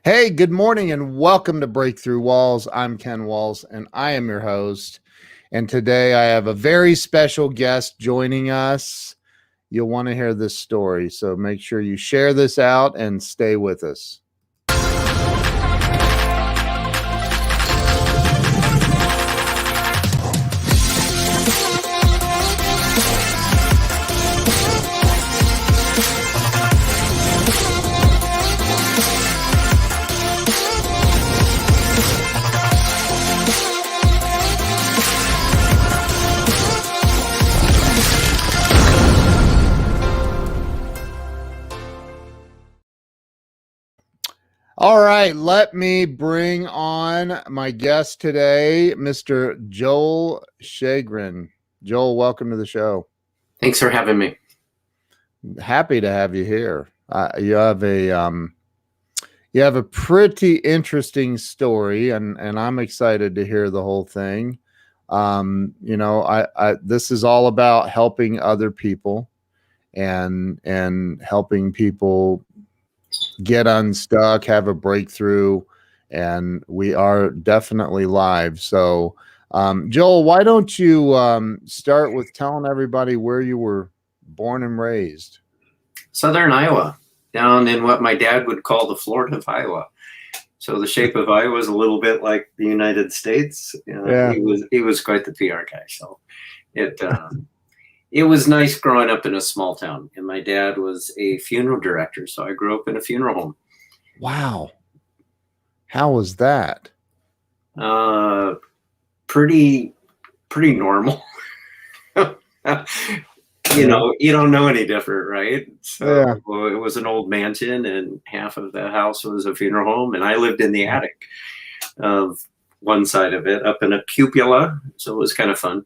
Hey, good morning and welcome to Breakthrough Walls. I'm Ken Walls and I am your host. And today I have a very special guest joining us. You'll want to hear this story, so make sure you share this out and stay with us. All right, let me bring on my guest today, Mr. Joel Sheagren. Joel, welcome to the show. Thanks for having me. Happy to have you here. You have a pretty interesting story, and I'm excited to hear the whole thing. This is all about helping other people and helping people get unstuck, have a breakthrough, and we are definitely live. So, Joel, why don't you start with telling everybody where you were born and raised? Southern Iowa, down in what my dad would call the Florida of Iowa. So the shape of Iowa is a little bit like the United States. Yeah. He was quite the PR guy. So it was nice growing up in a small town. And my dad was a funeral director, so I grew up in a funeral home. Wow. How was that? Pretty normal. You know, you don't know any different, right? So Yeah. it was an old mansion and half of the house was a funeral home. And I lived in the attic of one side of it up in a cupola. So it was kind of fun.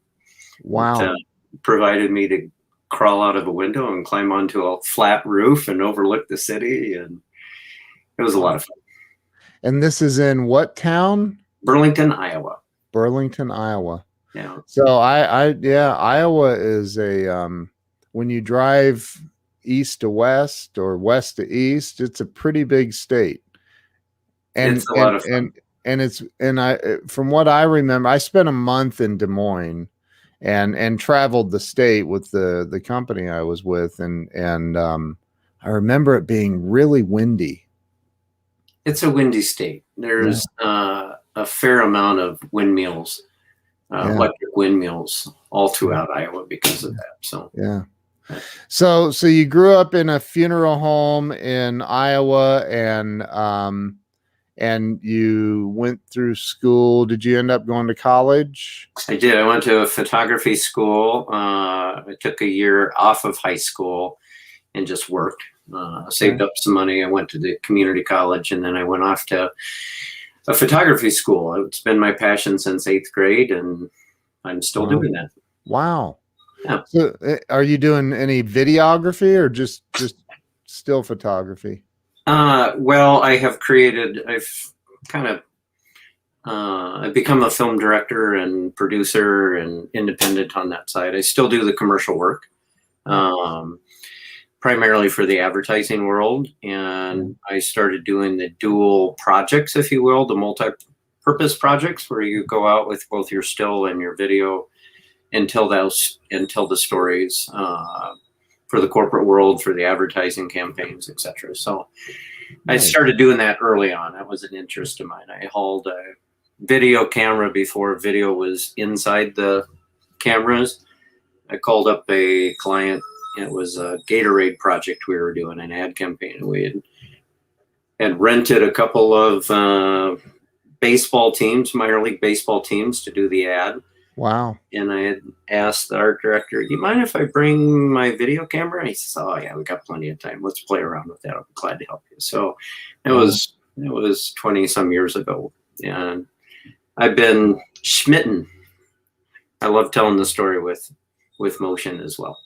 Wow. It provided me to crawl out of a window and climb onto a flat roof and overlook the city. And it was a lot of fun. And this is in what town? Burlington, Iowa. Burlington, Iowa. Yeah. So Iowa is when you drive east to west or west to east, it's a pretty big state. And it's a lot of fun. From what I remember, I spent a month in Des Moines and traveled the state with the company I was with, and I remember it being really windy. It's a windy state. There's a fair amount of windmills. Electric windmills all throughout Iowa because of that. So yeah. So you grew up in a funeral home in Iowa, and you went through school. Did you end up going to college? I did. I went to a photography school. I took a year off of high school and just worked. Saved up some money. I went to the community college, and then I went off to a photography school. It's been my passion since 8th grade, and I'm still doing that. Wow. Yeah. So are you doing any videography or just still photography? Well, I've become a film director and producer and independent on that side. I still do the commercial work. Primarily for the advertising world. And I started doing the dual projects, if you will, the multi-purpose projects where you go out with both your still and your video and tell the stories for the corporate world, for the advertising campaigns, etc. So I started doing that early on. That was an interest of mine. I hauled a video camera before video was inside the cameras. I called up a client. It was a Gatorade project we were doing, an ad campaign. We had rented a couple of baseball teams, minor league baseball teams, to do the ad. Wow. And I had asked the art director, do you mind if I bring my video camera? And he says, oh yeah, we got plenty of time. Let's play around with that. I'll be glad to help you. So it was 20 some years ago. And I've been smitten. I love telling the story with motion as well.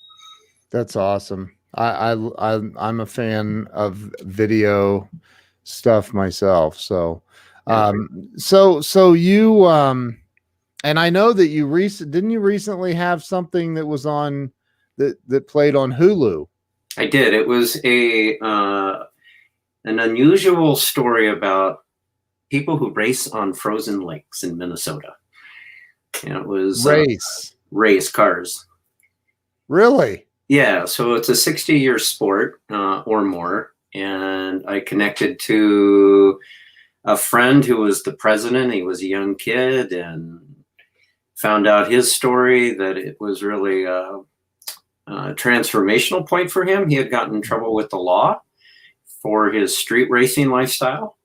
That's awesome. I'm a fan of video stuff myself. So, so you, and I know that didn't you recently have something that was on that played on Hulu? I did. It was an unusual story about people who race on frozen lakes in Minnesota. And it was race cars. Really? Yeah, so it's a 60-year sport or more. And I connected to a friend who was the president. He was a young kid, and found out his story, that it was really a transformational point for him. He had gotten in trouble with the law for his street racing lifestyle.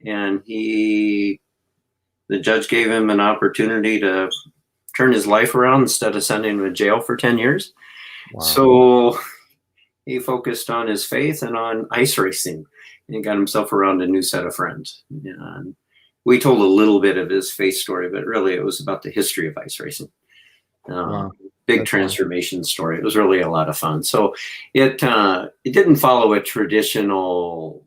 And the judge gave him an opportunity to turn his life around instead of sending him to jail for 10 years. Wow. So he focused on his faith and on ice racing, and he got himself around a new set of friends. And we told a little bit of his faith story, but really it was about the history of ice racing. Wow. Big transformation story. It was really a lot of fun. So it didn't follow a traditional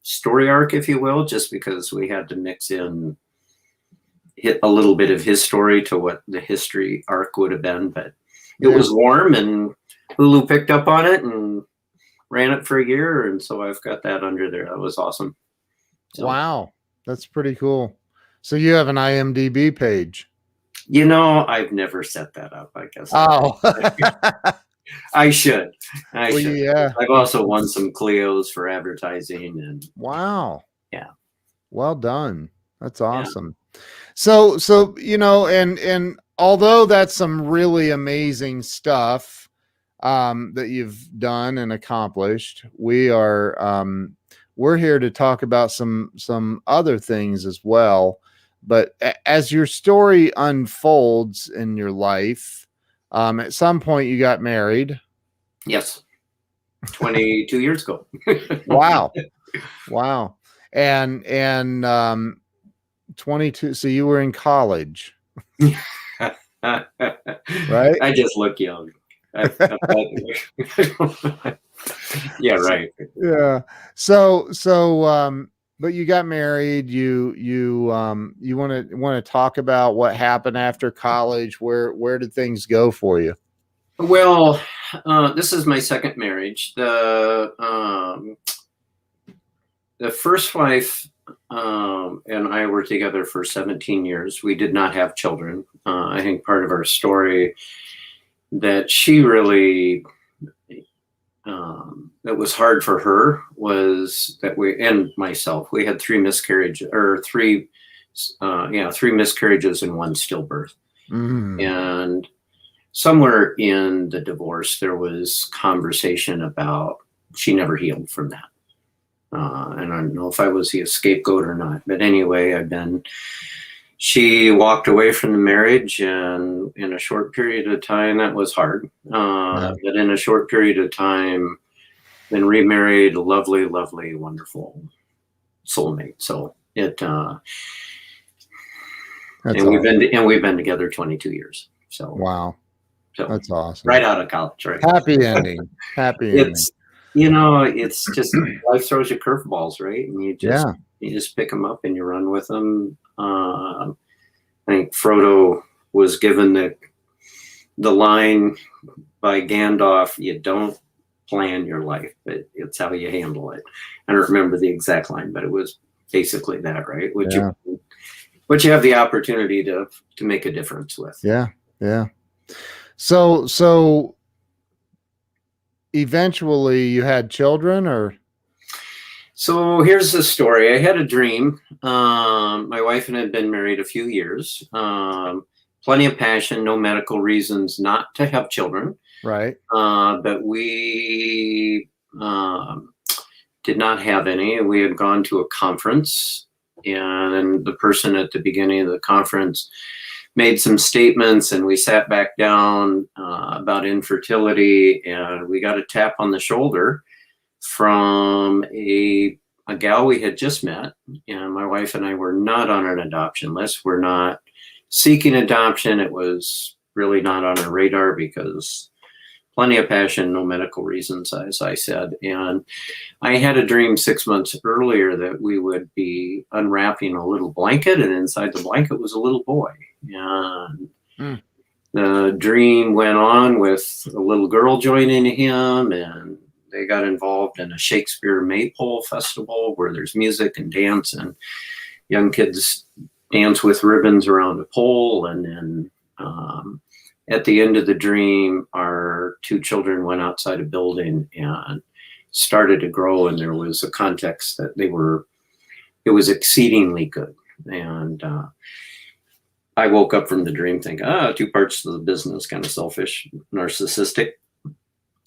story arc, if you will, just because we had to mix in a little bit of his story to what the history arc would have been. But it was warm, and Hulu picked up on it and ran it for a year. And so I've got that under there. That was awesome. So, wow. That's pretty cool. So you have an IMDb page. You know, I've never set that up, I guess. Oh. I should. I should. Yeah. I've also won some Clios for advertising. And wow. Yeah. Well done. That's awesome. Yeah. So, you know, and although that's some really amazing stuff that you've done and accomplished, we're here to talk about some other things as well. But as your story unfolds in your life, at some point you got married. Yes. 22 years ago. Wow. Wow. And 22. So you were in college. Right? I just look young. Yeah, right. Yeah. So but you got married. You want to talk about what happened after college? Where did things go for you? Well, this is my second marriage. The first wife and I were together for 17 years. We did not have children. I think part of our story that she really that was hard for her was that and myself, we had three miscarriages and one stillbirth. And somewhere in the divorce, there was conversation about she never healed from that. And I don't know if I was the scapegoat or not, but anyway, she walked away from the marriage, and in a short period of time, that was hard. But in a short period of time, then remarried, a lovely, lovely, wonderful soulmate. So we've been together 22 years. So wow, so that's awesome. Right out of college, right? Happy ending. Happy ending. You know, it's just life throws you curveballs, right? And you just pick them up and you run with them. I think Frodo was given the line by Gandalf, you don't plan your life, but it's how you handle it. I don't remember the exact line, but it was basically that, right? Which you have the opportunity to make a difference with. Yeah. Yeah. So eventually you had children, or? So here's the story. I had a dream. My wife and I had been married a few years. Plenty of passion, no medical reasons not to have children. Right. But we did not have any. We had gone to a conference, and the person at the beginning of the conference made some statements, and we sat back down about infertility, and we got a tap on the shoulder from a gal we had just met. And my wife and I were not on an adoption list. We're not seeking adoption. It was really not on our radar because plenty of passion, no medical reasons, as I said. And I had a dream 6 months earlier that we would be unwrapping a little blanket, and inside the blanket was a little boy. And the dream went on with a little girl joining him, and they got involved in a Shakespeare Maypole festival where there's music and dance, and young kids dance with ribbons around a pole. And then at the end of the dream, our two children went outside a building and started to grow, and there was a context that it was exceedingly good. And I woke up from the dream thinking, two parts of the business, kind of selfish, narcissistic.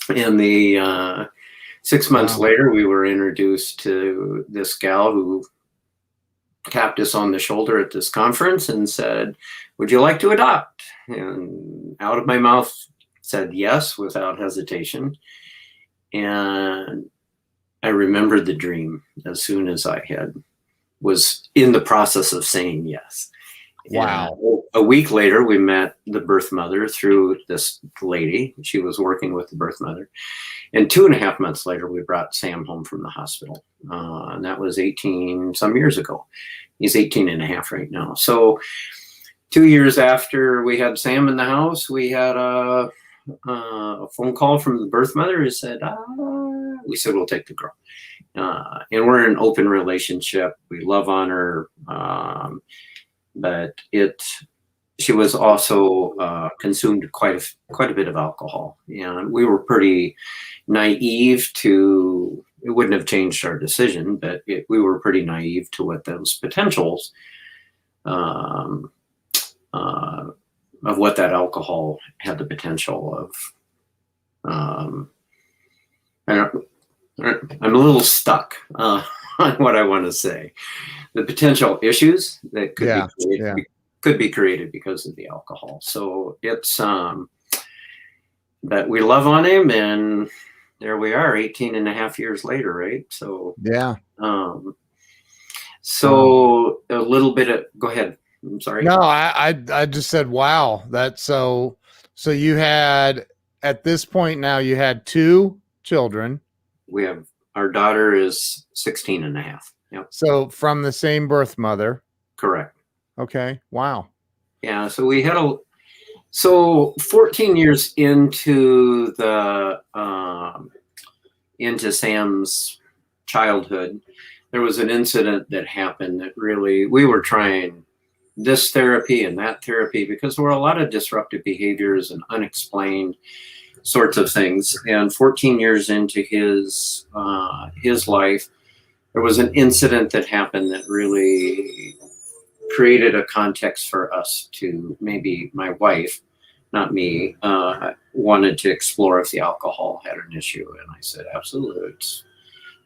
And the 6 months later, we were introduced to this gal who tapped us on the shoulder at this conference and said, "Would you like to adopt?" And out of my mouth said yes without hesitation. And I remembered the dream as soon as I was in the process of saying yes. Wow. And a week later, we met the birth mother through this lady. She was working with the birth mother. And 2.5 months later, we brought Sam home from the hospital. And that was 18 some years ago. He's 18 and a half right now. So 2 years after we had Sam in the house, we had a phone call from the birth mother who said, we said, we'll take the girl. And we're in an open relationship. We love on her. But she was also consumed quite a bit of alcohol. And we were pretty naive to, it wouldn't have changed our decision, but we were pretty naive to what those potentials of what that alcohol had the potential of. I'm a little stuck on what I want to say. The potential issues that could be created because of the alcohol. So it's but we love on him, and there we are 18 and a half years later, right? So so a little bit of, go ahead. I'm sorry. No, I just said wow. That's so you had, at this point now, you had 2 children. We have, our daughter is 16 and a half. Yep. So from the same birth mother. Correct. Okay. Wow. Yeah. So we had 14 years into into Sam's childhood, there was an incident that happened that really, we were trying this therapy and that therapy because there were a lot of disruptive behaviors and unexplained sorts of things. And 14 years into his life, there was an incident that happened that really created a context for us to, maybe my wife, not me, wanted to explore if the alcohol had an issue. And I said, absolutely, let's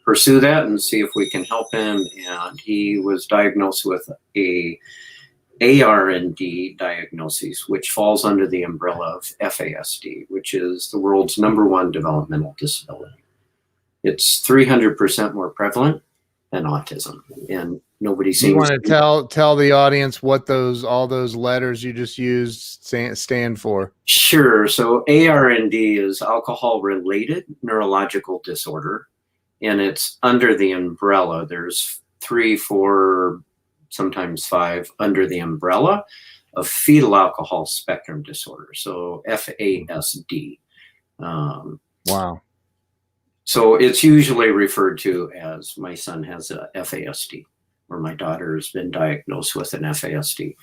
pursue that and see if we can help him. And he was diagnosed with a ARND diagnosis, which falls under the umbrella of FASD, which is the world's #1 developmental disability. It's 300% more prevalent than autism, and nobody seems. You want to tell the audience what all those letters you just used stand for? Sure. So ARND is alcohol-related neurological disorder, and it's under the umbrella. There's 3, 4. Sometimes 5 under the umbrella of fetal alcohol spectrum disorder. So FASD. Wow. So it's usually referred to as, my son has a FASD, or my daughter has been diagnosed with an FASD.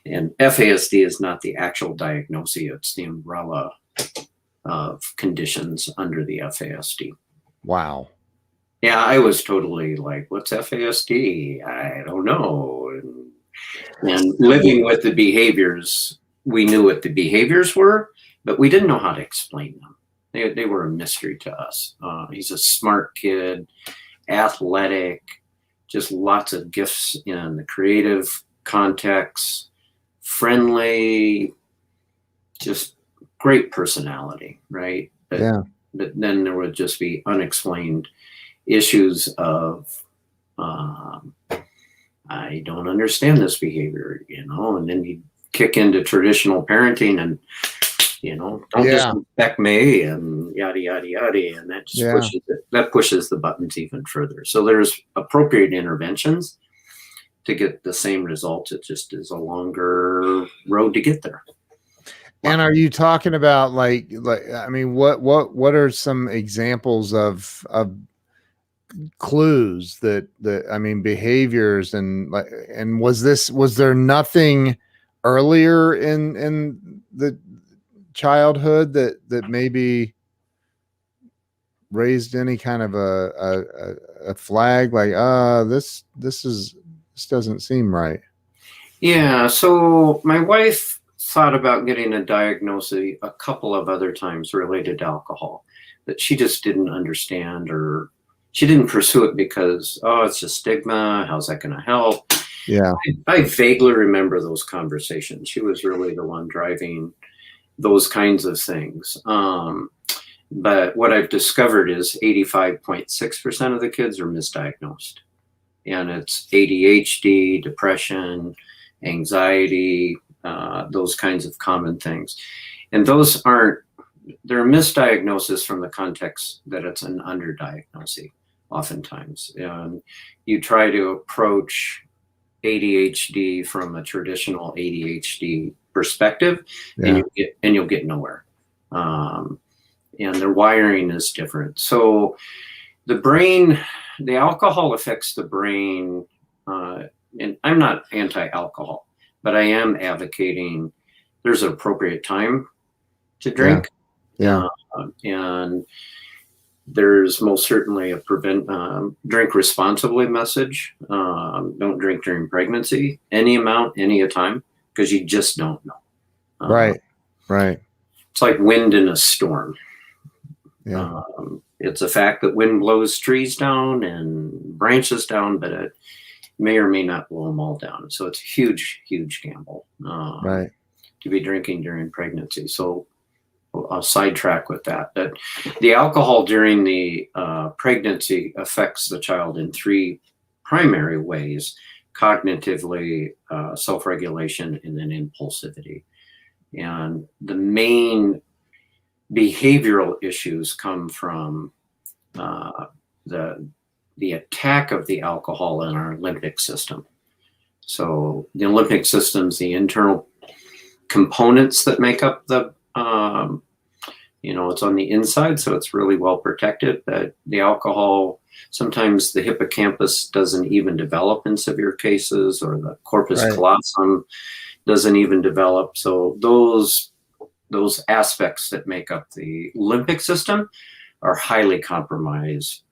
And FASD is not the actual diagnosis, it's the umbrella of conditions under the FASD. Wow. Yeah, I was totally like, what's FASD? I don't know. And living with the behaviors, we knew what the behaviors were, but we didn't know how to explain them. They were a mystery to us. He's a smart kid, athletic, just lots of gifts in the creative context, friendly, just great personality, right? But then there would just be unexplained issues of I don't understand this behavior, and then you kick into traditional parenting and don't disrespect me and yada yada yada, and that just pushes the buttons even further. So there's appropriate interventions to get the same results. It just is a longer road to get there. And are you talking about like I mean, what are some examples of clues that I mean behaviors and like, and was there nothing earlier in the childhood that maybe raised any kind of a flag like this doesn't seem right? Yeah, so my wife thought about getting a diagnosis a couple of other times related to alcohol that she just didn't understand, or she didn't pursue it because, oh, it's a stigma. How's that going to help? Yeah. I vaguely remember those conversations. She was really the one driving those kinds of things. But what I've discovered is 85.6% of the kids are misdiagnosed. And it's ADHD, depression, anxiety, those kinds of common things. And those they're a misdiagnosis from the context that it's an underdiagnosis oftentimes. And you try to approach ADHD from a traditional ADHD perspective, Yeah. and you'll get nowhere. And their wiring is different. So the brain, the alcohol affects the brain, and I'm not anti-alcohol, but I am advocating there's an appropriate time to drink. Yeah. And there's most certainly a drink responsibly message. Don't drink during pregnancy, any amount, any time, because you just don't know. Right. It's like wind in a storm. Yeah. It's a fact that wind blows trees down and branches down, but it may or may not blow them all down. So it's a huge, huge gamble Right. to be drinking during pregnancy. So I'll sidetrack with that. But the alcohol during the pregnancy affects the child in three primary ways: cognitively, self-regulation, and then impulsivity. And the main behavioral issues come from the attack of the alcohol in our limbic system. So the limbic system's the internal components that make up the it's on the inside, so it's really well protected. But the alcohol, sometimes the hippocampus doesn't even develop in severe cases, or the corpus callosum doesn't even develop. So those aspects that make up the limbic system are highly compromised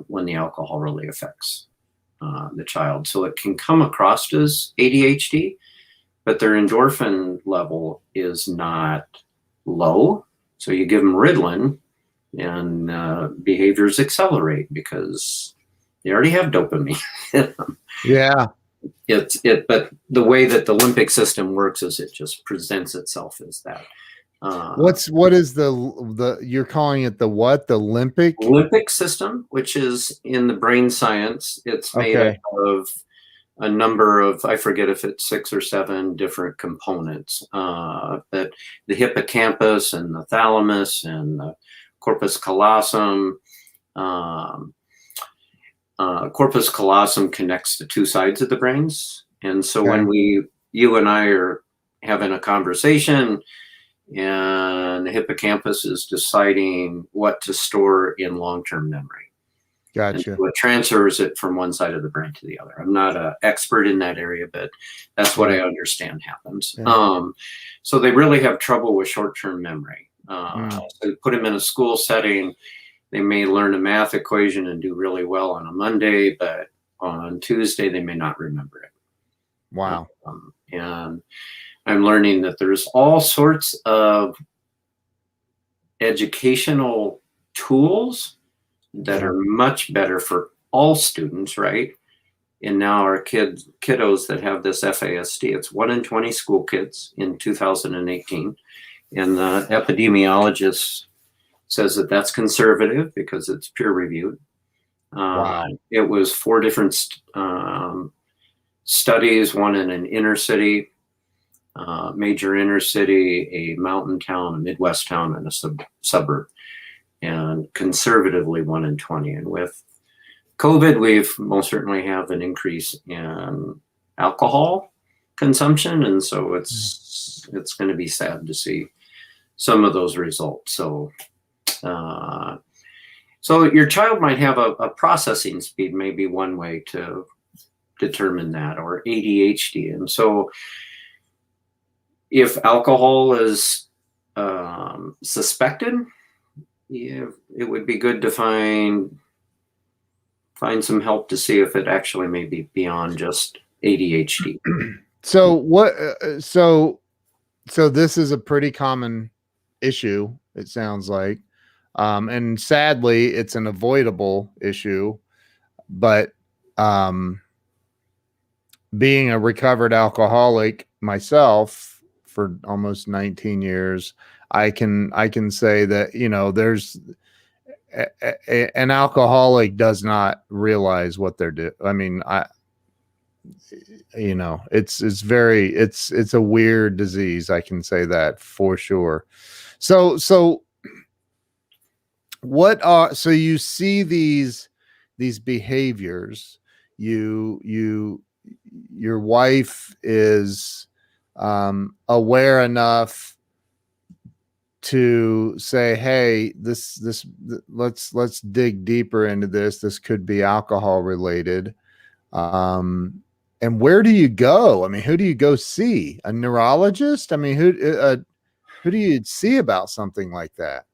when the alcohol really affects the child. So it can come across as ADHD, but their endorphin level is not low. So you give them Ritalin, and behaviors accelerate because they already have dopamine. Yeah. But the way that the limbic system works is it just presents itself as that. What is the you're calling it the what? The limbic system, which is in the brain science. It's made up of a number of, I forget if it's 6 or 7 different components. But the hippocampus and the thalamus and the corpus callosum. Corpus callosum connects the two sides of the brains. And so when you and I are having a conversation and the hippocampus is deciding what to store in long-term memory. Gotcha. And so it transfers it from one side of the brain to the other. I'm not an expert in that area, but that's what I understand happens. Yeah. So they really have trouble with short-term memory. So you put them in a school setting, they may learn a math equation and do really well on a Monday, but on Tuesday they may not remember it. Wow. And I'm learning that there's all sorts of educational tools that are much better for all students, right? And now our kiddos that have this FASD, it's 1 in 20 school kids in 2018. And the epidemiologist says that that's conservative because it's peer reviewed. Wow. It was 4 different studies, one in an inner city, major inner city, a mountain town, a Midwest town, and a suburb. And conservatively 1 in 20. And with COVID, we've most certainly have an increase in alcohol consumption. And so it's it's going to be sad to see some of those results. So, so your child might have a processing speed, maybe one way to determine that, or ADHD. And so if alcohol is suspected, yeah, it would be good to find some help to see if it actually may be beyond just ADHD. So what? So this is a pretty common issue, it sounds like, and sadly, it's an avoidable issue. But being a recovered alcoholic myself for almost 19 years, I can say that, you know, there's an alcoholic does not realize what they're doing. I mean, you know, it's a weird disease. I can say that for sure. So what are, so you see these behaviors, your wife is aware enough to say, hey, let's dig deeper into this. This could be alcohol related. And where do you go? I mean, who do you go see? A neurologist? I mean, who do you see about something like that?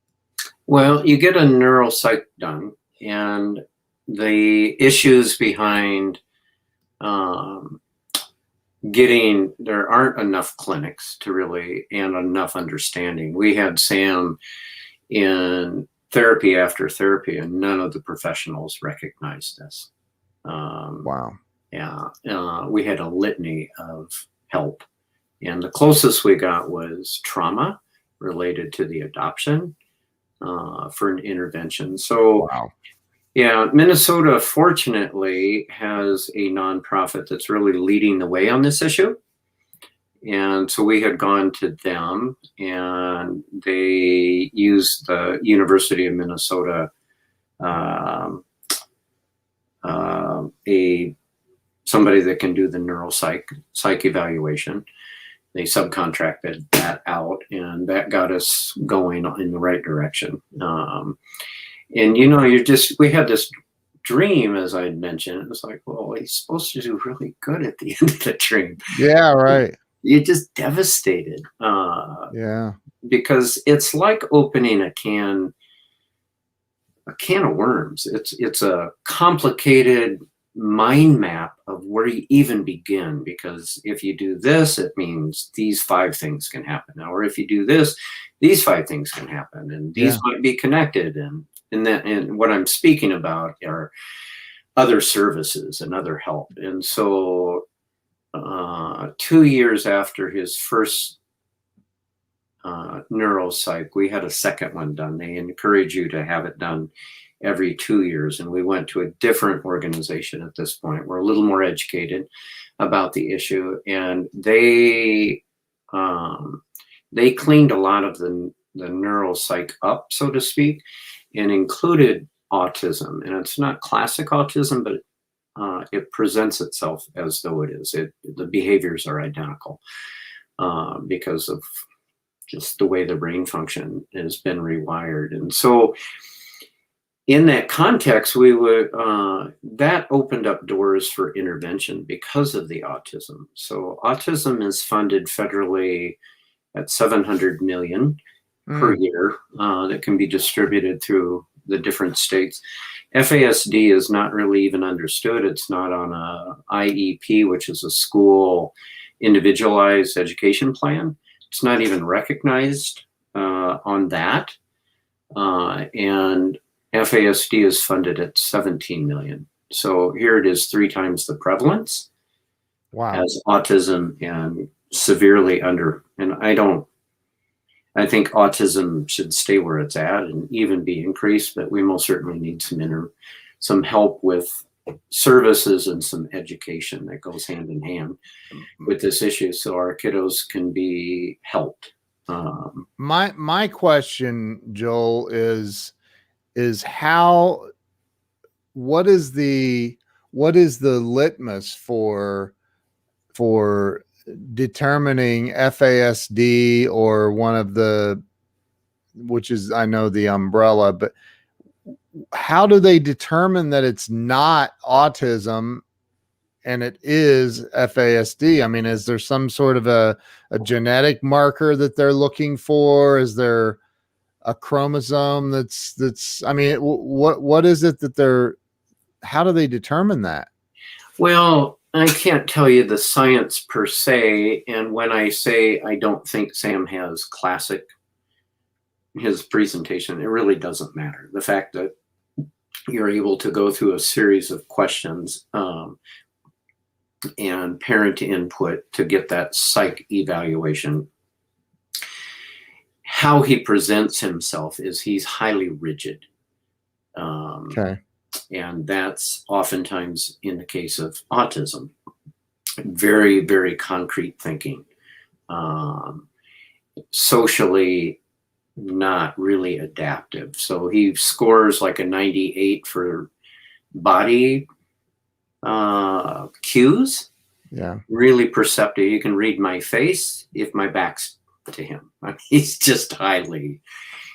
Well, you get a neuropsych done, and the issues behind there aren't enough clinics to really, and enough understanding. We had Sam in therapy after therapy, and none of the professionals recognized this. Wow. Yeah. We had a litany of help, and the closest we got was trauma related to the adoption for an intervention. So, wow. Yeah, Minnesota fortunately has a nonprofit that's really leading the way on this issue. And so we had gone to them, and they used the University of Minnesota, somebody that can do the neuropsych evaluation. They subcontracted that out, and that got us going in the right direction. And, you know, we had this dream, as I mentioned. It was like, well, he's supposed to do really good at the end of the dream. Yeah, right. You're just devastated. Yeah. Because it's like opening a can of worms. It's a complicated mind map of where you even begin, because if you do this, it means these 5 things can happen. Or if you do this, these 5 things can happen, and these might be connected. And what I'm speaking about are other services and other help. And so 2 years after his first neuropsych, we had a second one done. They encourage you to have it done every 2 years. And we went to a different organization at this point. We're a little more educated about the issue. And they cleaned a lot of the neuropsych up, so to speak, and included autism. And it's not classic autism, but it presents itself as though it is. The behaviors are identical because of just the way the brain function has been rewired. And so in that context, that opened up doors for intervention because of the autism. So autism is funded federally at $700 million per year that can be distributed through the different states. FASD is not really even understood. It's not on a IEP, which is a school individualized education plan. It's not even recognized on that. And FASD is funded at $17 million. So here it is 3 times the prevalence. Wow. As autism, and severely under. And I think autism should stay where it's at and even be increased, but we most certainly need some help with services and some education that goes hand in hand with this issue, so our kiddos can be helped. My question, Joel, is how, what is the litmus for determining FASD or one of the, which is, I know, the umbrella, but how do they determine that it's not autism and it is FASD? I mean, is there some sort of a genetic marker that they're looking for? Is there a chromosome that's, I mean, what is it that how do they determine that? Well, I can't tell you the science per se. And when I say I don't think Sam has classic, his presentation, it really doesn't matter. The fact that you're able to go through a series of questions and parent input to get that psych evaluation. How he presents himself is he's highly rigid. Okay. And that's oftentimes in the case of autism. Very, very concrete thinking. Socially not really adaptive. So he scores like a 98 for body cues. Yeah. Really perceptive. You can read my face if my back's to him. I mean, he's just highly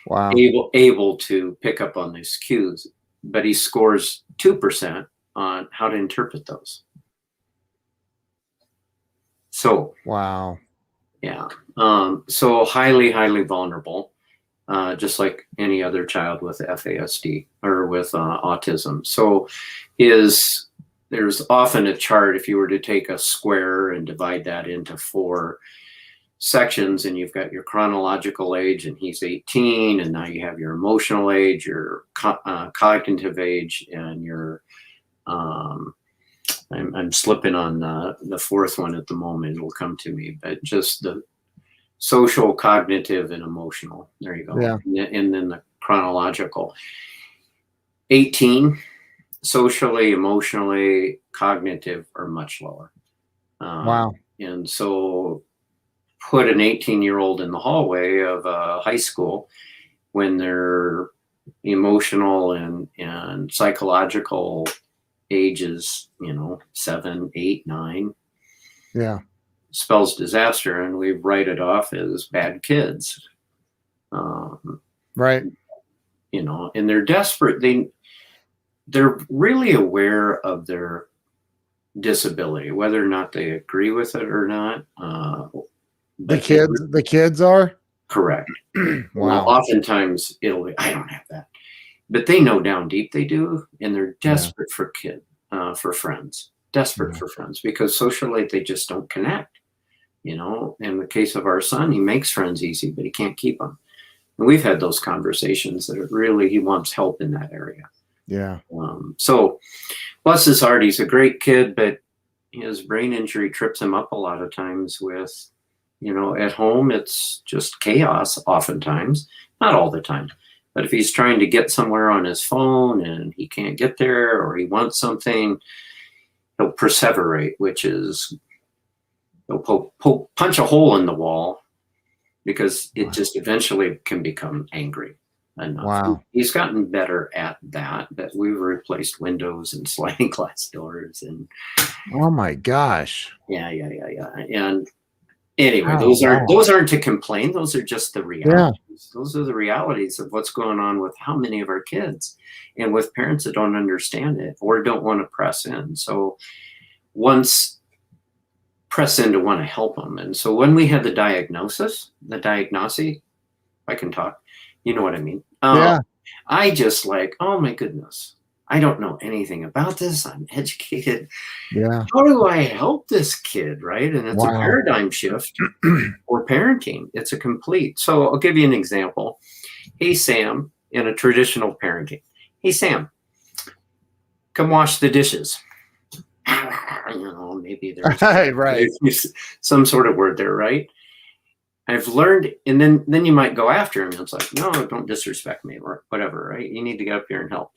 able to pick up on these cues, but he scores 2% on how to interpret those. So wow. Yeah. So highly, highly vulnerable, just like any other child with FASD or with autism. So there's often a chart, if you were to take a square and divide that into 4 sections, and you've got your chronological age, and he's 18, and now you have your emotional age, your cognitive age, and your I'm slipping on the 4th one at the moment. It'll come to me, but just the social, cognitive, and emotional. There you go. Yeah. And then the chronological. 18, socially, emotionally, cognitive are much lower. Wow. And so put an 18-year-old in the hallway of a high school when their emotional and psychological ages, 7, 8, 9. Yeah. Spells disaster, and we write it off as bad kids. Right. And they're desperate. They're really aware of their disability, whether or not they agree with it or not. The kids are? Correct. Wow. Well, oftentimes it'll be, I don't have that. But they know down deep they do, and they're desperate for friends. Desperate for friends, because socially they just don't connect. In the case of our son, he makes friends easy, but he can't keep them. And we've had those conversations that really he wants help in that area. Yeah. So bless his heart, he's a great kid, but his brain injury trips him up a lot of times with, at home, it's just chaos oftentimes, not all the time. But if he's trying to get somewhere on his phone and he can't get there, or he wants something, he'll perseverate, which is he'll punch a hole in the wall, because it just eventually can become angry enough. Wow. He's gotten better at that, but we've replaced windows and sliding glass doors and oh my gosh. Yeah. And anyway, those aren't to complain. Those are just the realities. Yeah. Those are the realities of what's going on with how many of our kids, and with parents that don't understand it or don't want to press in. So once press in to want to help them. And so when we had the diagnosis, I can talk, you know what I mean? Yeah. I just oh my goodness, I don't know anything about this. I'm educated. Yeah. How do I help this kid? Right. And it's a paradigm shift for parenting. It's a complete. So I'll give you an example. Hey, Sam, in a traditional parenting. Hey, Sam, come wash the dishes. Maybe there's right. some sort of word there, right? I've learned, and then you might go after him. And it's like, no, don't disrespect me or whatever, right? You need to get up here and help.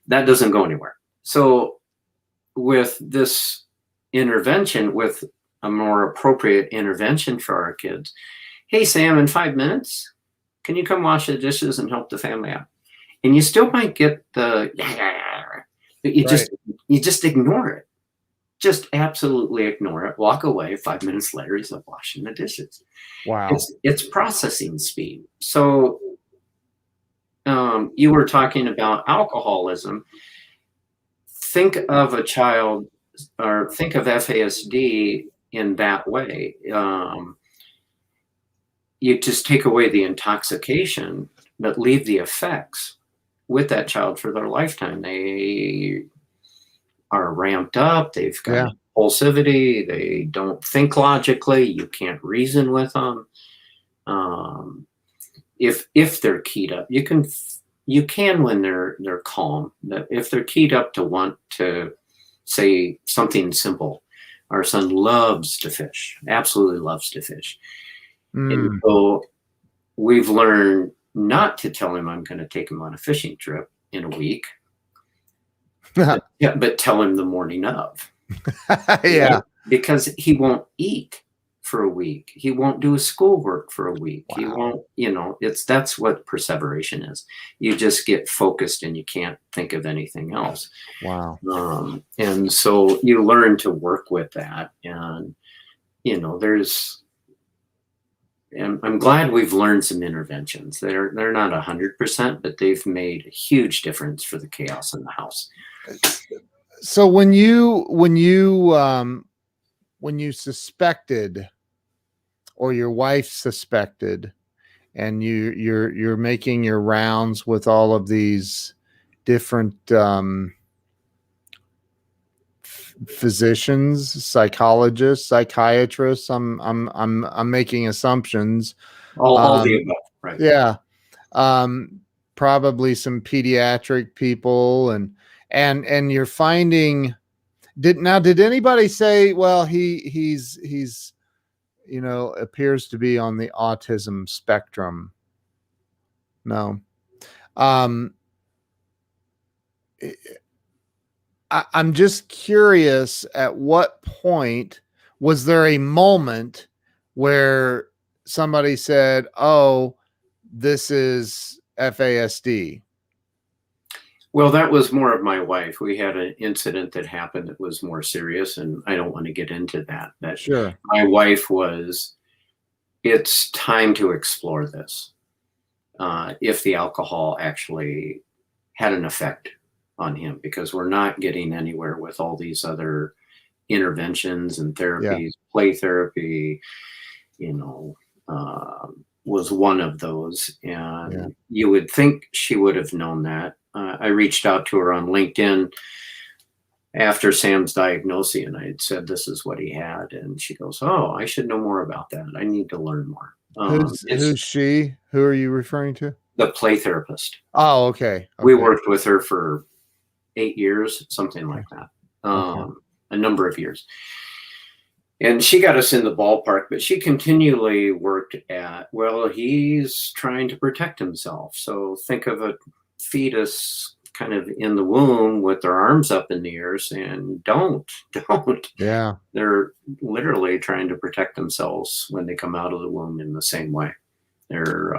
That doesn't go anywhere. So with this intervention, with a more appropriate intervention for our kids, hey, Sam, in 5 minutes, can you come wash the dishes and help the family out? And you still might get the, but you just ignore it. just absolutely ignore it, walk away. 5 minutes later, he's up washing the dishes. Wow. It's processing speed. So you were talking about alcoholism. Think of a child, or think of FASD in that way. You just take away the intoxication, but leave the effects with that child for their lifetime. They are ramped up. They've got impulsivity. They don't think logically. You can't reason with them. If they're keyed up, you can when they're calm. But if they're keyed up to want to say something simple, our son loves to fish, absolutely loves to fish. And so we've learned not to tell him I'm going to take him on a fishing trip in a week, but tell him the morning of. Yeah. Because he won't eat for a week. He won't do his schoolwork for a week. Wow. He won't, that's what perseveration is. You just get focused and you can't think of anything else. Wow. And so you learn to work with that. And, and I'm glad we've learned some interventions. They're not 100%, but they've made a huge difference for the chaos in the house. So when you suspected, or your wife suspected, and you're making your rounds with all of these different physicians, psychologists, psychiatrists, I'm making assumptions. All the above, right? Yeah. Probably some pediatric people, and you're finding, did anybody say, well, he's appears to be on the autism spectrum? No. I'm just curious, at what point was there a moment where somebody said, oh, this is FASD? Well, that was more of my wife. We had an incident that happened that was more serious, and I don't want to get into that. But sure. My wife was, it's time to explore this. If the alcohol actually had an effect on him, because we're not getting anywhere with all these other interventions and therapies. Play therapy, was one of those. And you would think she would have known that. I reached out to her on LinkedIn after Sam's diagnosis, and I had said, this is what he had. And she goes, oh, I should know more about that. I need to learn more. Who's she? Who are you referring to? The play therapist. Oh, okay. We worked with her for 8 years, something like that. A number of years. And she got us in the ballpark, but she continually worked at, well, he's trying to protect himself. So think of a fetus kind of in the womb with their arms up in the air saying, don't. Yeah. They're literally trying to protect themselves when they come out of the womb in the same way. They're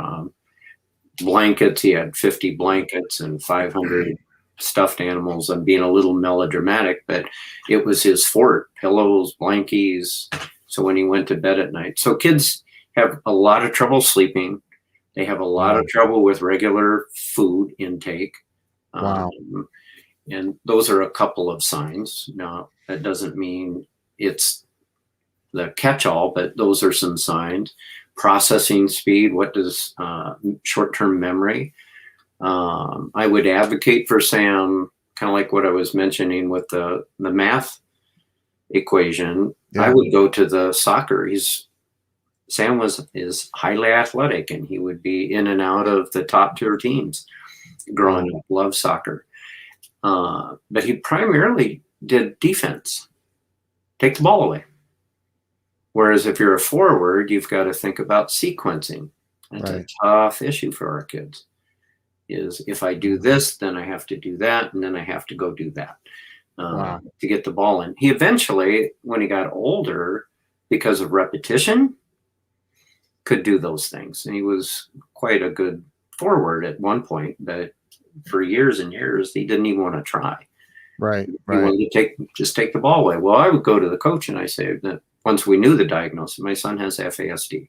blankets. He had 50 blankets and 500 stuffed animals. I'm being a little melodramatic, but it was his fort: pillows, blankies. So when he went to bed at night, so kids have a lot of trouble sleeping. They have a lot of trouble with regular food intake. And those are a couple of signs. Now, that doesn't mean it's the catch-all, but those are some signs. Processing speed. What does short-term memory? I would advocate for Sam, kind of like what I was mentioning with the math equation. I would go to the soccer. Sam is highly athletic, and he would be in and out of the top tier teams growing up. Loved soccer. But he primarily did defense. Take the ball away. Whereas if you're a forward, you've got to think about sequencing. That's a tough issue for our kids. Is if I do this, then I have to do that, and then I have to go do that to get the ball in. He eventually, when he got older, because of repetition, could do those things. And he was quite a good forward at one point, but for years and years, he didn't even want to try. Right. He Right. wanted to just take the ball away. Well, I would go to the coach and I say that once we knew the diagnosis, my son has FASD.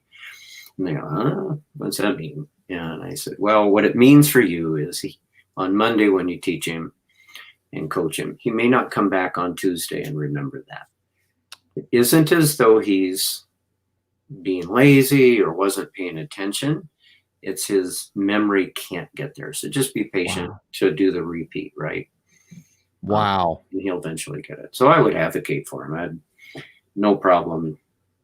And they go, what's that mean? And I said, well, what it means for you is on Monday when you teach him and coach him, he may not come back on Tuesday and remember that. It isn't as though he's being lazy or wasn't paying attention. It's his memory can't get there. So just be patient to do the repeat, right? Wow. And he'll eventually get it. So I would advocate for him. I had no problem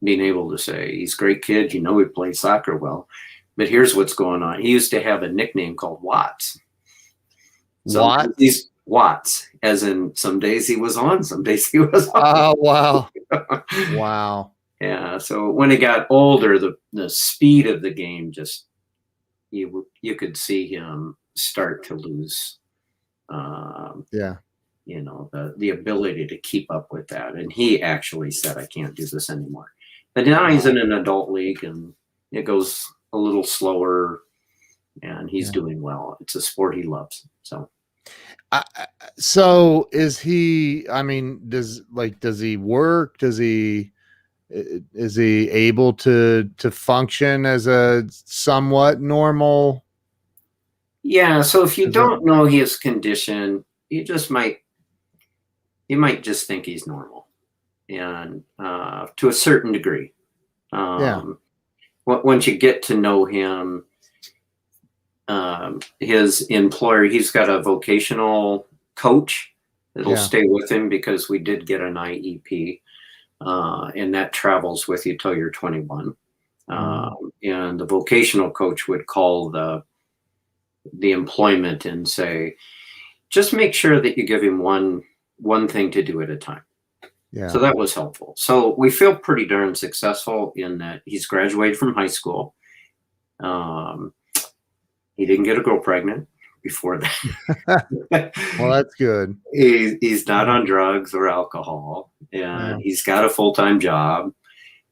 being able to say, he's a great kid. He plays soccer well. But here's what's going on. He used to have a nickname called Watts. What? He's Watts, as in some days he was on, some days he was off. Oh, wow. Wow. Yeah. So when he got older, the speed of the game just, you could see him start to lose the ability to keep up with that. And he actually said, I can't do this anymore. But now he's in an adult league and it goes a little slower and he's doing well. It's a sport he loves. So is he, I mean, does he work? Is he able to function as a somewhat normal? Yeah. So if you don't know his condition, you might just think he's normal, and to a certain degree. Once you get to know him, his employer, he's got a vocational coach that'll stay with him because we did get an IEP, and that travels with you till you're 21. And the vocational coach would call the employment and say, just make sure that you give him one thing to do at a time. Yeah. So that was helpful. So we feel pretty darn successful in that he's graduated from high school. He didn't get a girl pregnant before that. Well, that's good. He's not on drugs or alcohol, and he's got a full-time job,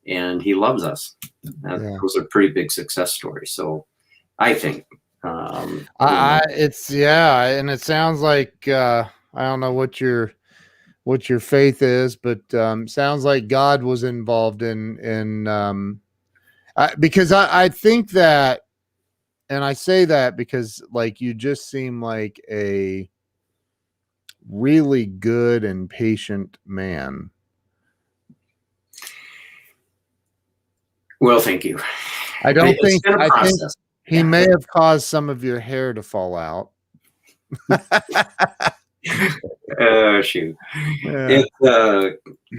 and he loves us. Those are pretty big success stories. So I think and it sounds like I don't know what your faith is, but sounds like God was involved in because I think that, and I say that because like you just seem like a really good and patient man. Well, thank you. I think he may have caused some of your hair to fall out. Shoot.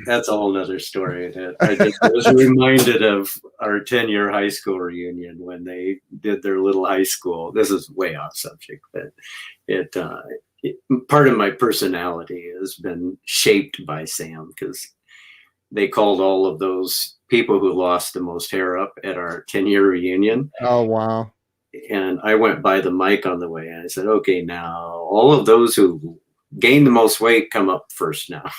That's a whole nother story. I just was reminded of our 10-year high school reunion when they did their little high school. This is way off subject, but part of my personality has been shaped by Sam, because they called all of those people who lost the most hair up at our 10-year reunion. Oh, wow. And I went by the mic on the way and I said, okay, now all of those who gained the most weight come up first now.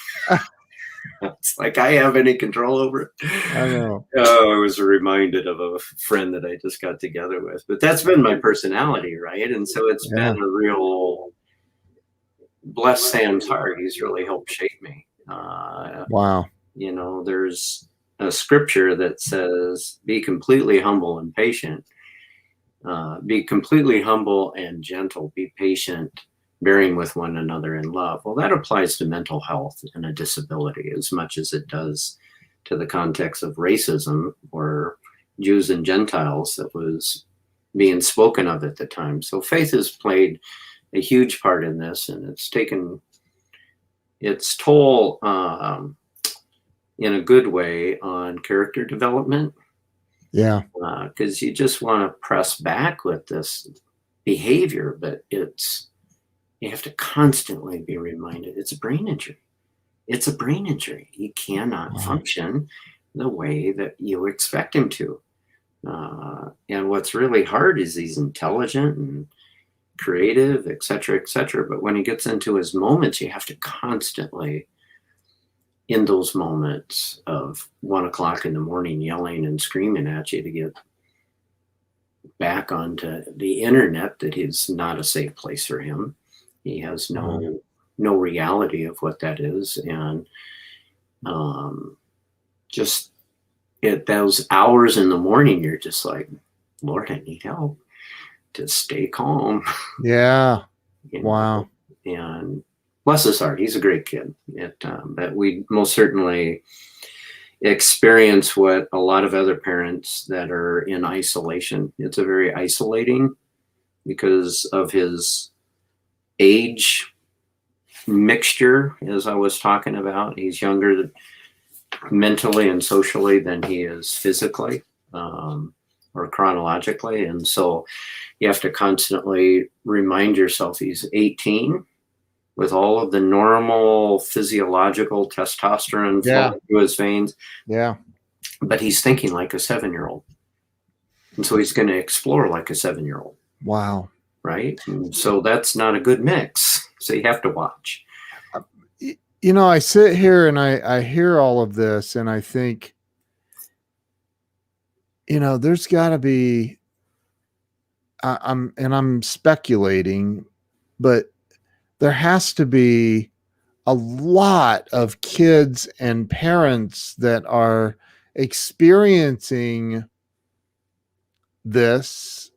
It's like I have any control over it. I know. I was reminded of a friend that I just got together with. But that's been my personality, right? And so it's been a real, bless Sam's heart. He's really helped shape me. Wow. There's a scripture that says, be completely humble and patient. Be completely humble and gentle. Be patient, bearing with one another in love. Well, that applies to mental health and a disability as much as it does to the context of racism or Jews and Gentiles that was being spoken of at the time. So faith has played a huge part in this, and it's taken its toll in a good way on character development. Yeah. Because you just want to press back with this behavior, but you have to constantly be reminded it's a brain injury. It's a brain injury. He cannot function the way that you expect him to. And what's really hard is he's intelligent and creative, et cetera, but when he gets into his moments, you have to constantly, in those moments of 1 o'clock in the morning, yelling and screaming at you to get back onto the internet, that is not a safe place for him. He has no no reality of what that is. And just at those hours in the morning, you're just like, Lord, I need help to stay calm. Yeah. You Wow. know? And bless his heart, he's a great kid. But we most certainly experience what a lot of other parents that are in isolation. It's a very isolating because of his age mixture, as I was talking about. He's younger mentally and socially than he is physically or chronologically. And so you have to constantly remind yourself he's 18 with all of the normal physiological testosterone flowing through his veins. Yeah. But he's thinking like a 7-year-old. And so he's going to explore like a 7-year-old. Wow. Right. And so that's not a good mix. So you have to watch. You know, I sit here and I hear all of this and I think, you know, there's got to be, I'm speculating, but there has to be a lot of kids and parents that are experiencing this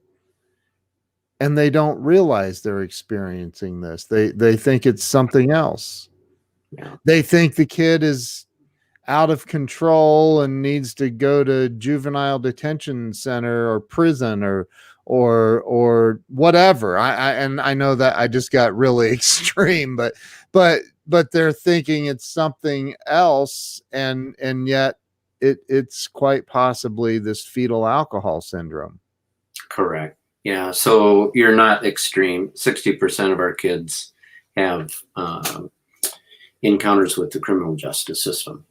and they don't realize they're experiencing this. They think it's something else. Yeah. They think the kid is out of control and needs to go to juvenile detention center or prison or whatever. I know that I just got really extreme, but they're thinking it's something else, and yet it's quite possibly this fetal alcohol syndrome. Correct. Yeah. So you're not extreme. 60% of our kids have encounters with the criminal justice system.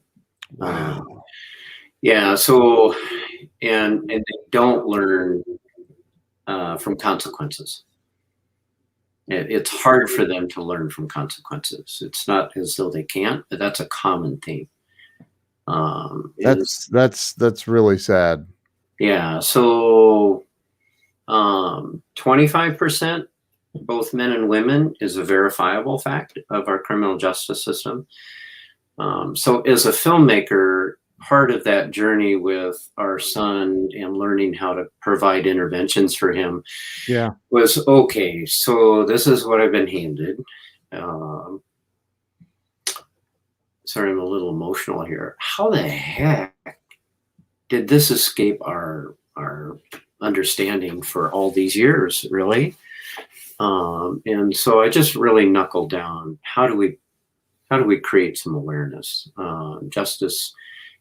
Wow. Yeah. So, and they don't learn from consequences. It's hard for them to learn from consequences. It's not as though they can't, but that's a common theme. That's really sad. Yeah. So 25%, both men and women, is a verifiable fact of our criminal justice system. So as a filmmaker, part of that journey with our son and learning how to provide interventions for him was, okay, so this is what I've been handed. Sorry, I'm a little emotional here. How the heck did this escape our understanding for all these years, really? And so I just really knuckled down. How do we create some awareness? Justice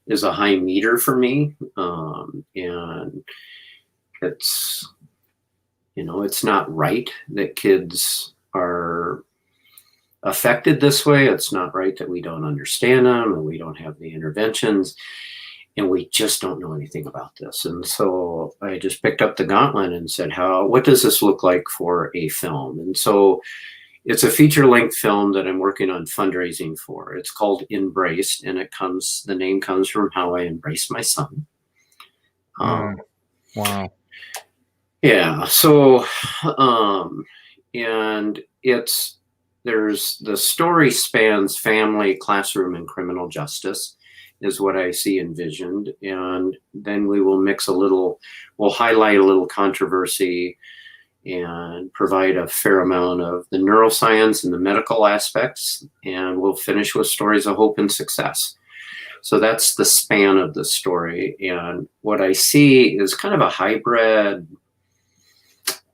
is a high meter for me, and it's, you know, it's not right that kids are affected this way. It's not right that we don't understand them and we don't have the interventions, and we just don't know anything about this. And so I just picked up the gauntlet and said, what does this look like for a film? And so it's a feature-length film that I'm working on fundraising for. It's called Embraced, and the name comes from how I embraced my son. Wow. Yeah. So, and the story spans family, classroom, and criminal justice is what I see envisioned. And then we will we'll highlight a little controversy and provide a fair amount of the neuroscience and the medical aspects. And we'll finish with stories of hope and success. So that's the span of the story. And what I see is kind of a hybrid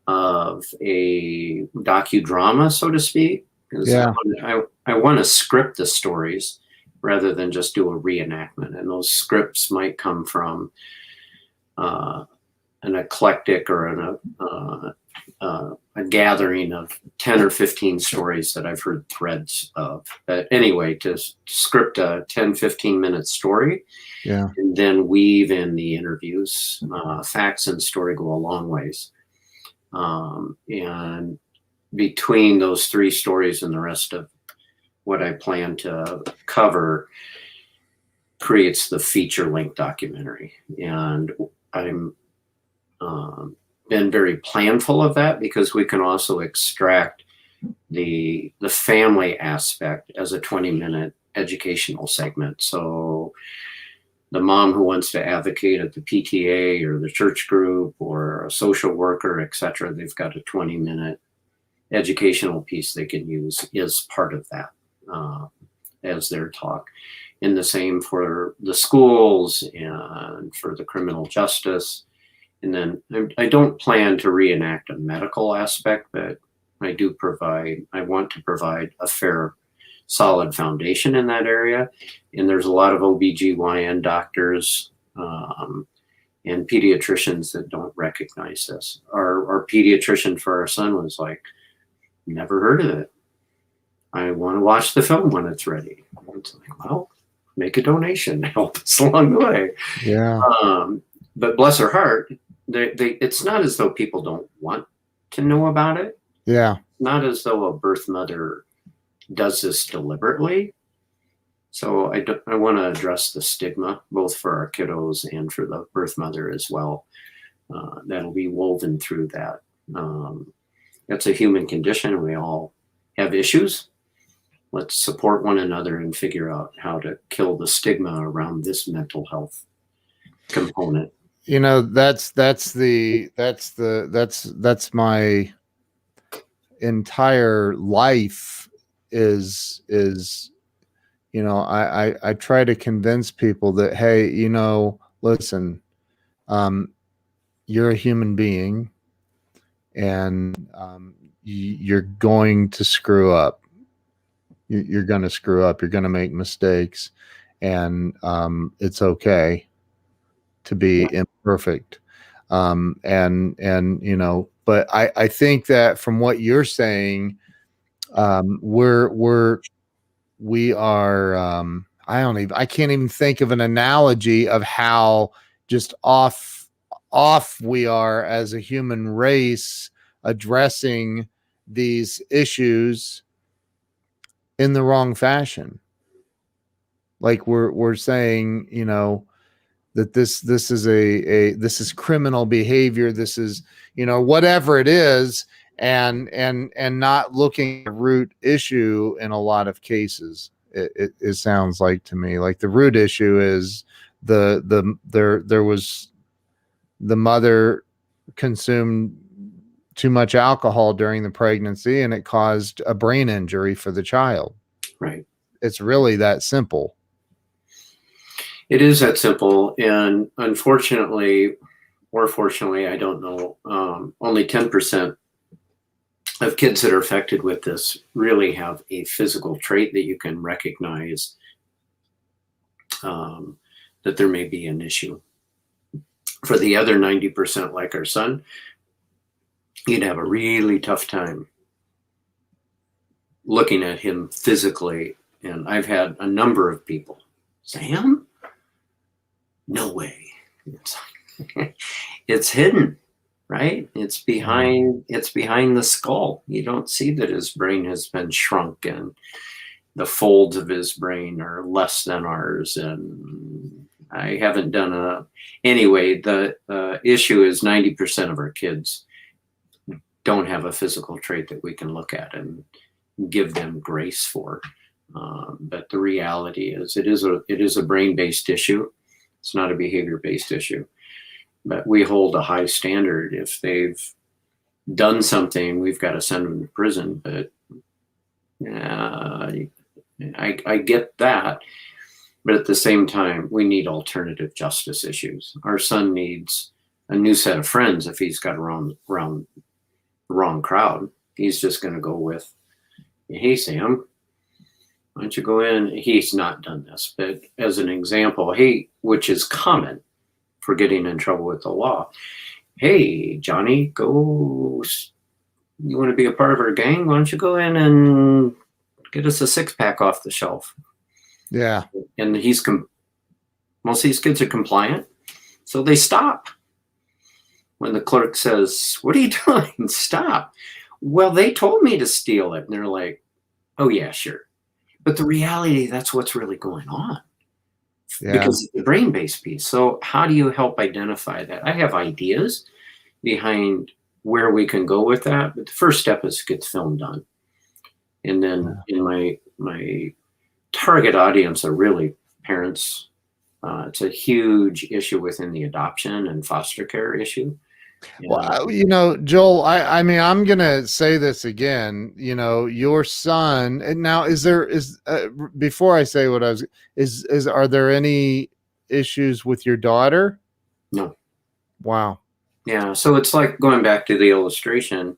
of a docudrama, so to speak. Yeah. I want to script the stories rather than just do a reenactment. And those scripts might come from an eclectic or a gathering of 10 or 15 stories that I've heard threads of. But anyway, to script a 10, 15-minute story, and then weave in the interviews, facts and story go a long ways. And between those 3 stories and the rest of what I plan to cover creates the feature-length documentary. And I'm been very planful of that because we can also extract the family aspect as a 20-minute educational segment. So the mom who wants to advocate at the PTA or the church group or a social worker, etc., they've got a 20-minute educational piece they can use as part of that as their talk. And the same for the schools and for the criminal justice. And then I don't plan to reenact a medical aspect, but I want to provide a fair, solid foundation in that area. And there's a lot of OBGYN doctors and pediatricians that don't recognize this. Our pediatrician for our son was like, never heard of it. I want to watch the film when it's ready. It's like, well, make a donation to help us along the way. Yeah. But bless her heart, it's not as though people don't want to know about it. Yeah. Not as though a birth mother does this deliberately. So I want to address the stigma, both for our kiddos and for the birth mother as well. That'll be woven through that. It's a human condition. We all have issues. Let's support one another and figure out how to kill the stigma around this mental health component. You know, that's my entire life is, you know, I try to convince people that, hey, you know, listen, you're a human being and you're going to screw up. You're going to screw up. You're going to make mistakes, and it's okay to be imperfect. And you know, but I think that from what you're saying, we are, I can't even think of an analogy of how just off we are as a human race addressing these issues in the wrong fashion. Like we're saying, you know, that this is this is criminal behavior. This is, you know, whatever it is, and not looking at the root issue in a lot of cases. It sounds like to me like the root issue is there was the mother consumed too much alcohol during the pregnancy and it caused a brain injury for the child. Right. It's really that simple. It is that simple. And unfortunately, or fortunately, I don't know, only 10% of kids that are affected with this really have a physical trait that you can recognize that there may be an issue. For the other 90%, like our son, you'd have a really tough time looking at him physically. And I've had a number of people, Sam? No way. It's hidden, right? It's behind the skull. You don't see that his brain has been shrunk and the folds of his brain are less than ours. And I haven't done anyway, the issue is 90% of our kids don't have a physical trait that we can look at and give them grace for. But the reality is it is a brain-based issue. It's not a behavior-based issue. But we hold a high standard. If they've done something, we've got to send them to prison. But I get that. But at the same time, we need alternative justice issues. Our son needs a new set of friends if he's got around the wrong crowd. He's just going to go with, hey, Sam, why don't you go in? He's not done this, but as an example, hey, which is common for getting in trouble with the law. Hey, Johnny, you want to be a part of our gang? Why don't you go in and get us a 6-pack off the shelf? Yeah. And most of these kids are compliant, so they stop. When the clerk says, what are you doing? Stop. Well, they told me to steal it. And they're like, oh, yeah, sure. But the reality, that's what's really going on. Yeah. Because it's the brain-based piece. So how do you help identify that? I have ideas behind where we can go with that. But the first step is to get the film done. And then in my target audience are really parents. It's a huge issue within the adoption and foster care issue. Well, Joel, I mean, I'm going to say this again, your son, and now before I say what are there any issues with your daughter? No. Wow. Yeah. So it's like going back to the illustration,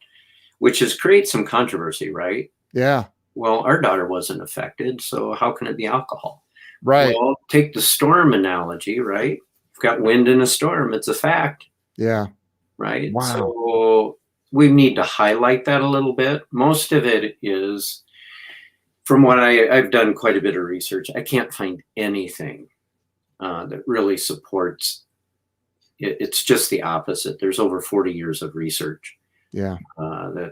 which has created some controversy, right? Yeah. Well, our daughter wasn't affected, so how can it be alcohol? Right. Well, take the storm analogy, right? You've got wind in a storm. It's a fact. Yeah. Right. Wow. So we need to highlight that a little bit. Most of it is, from what I've done quite a bit of research, I can't find anything that really supports it. It's just the opposite. There's over 40 years of research that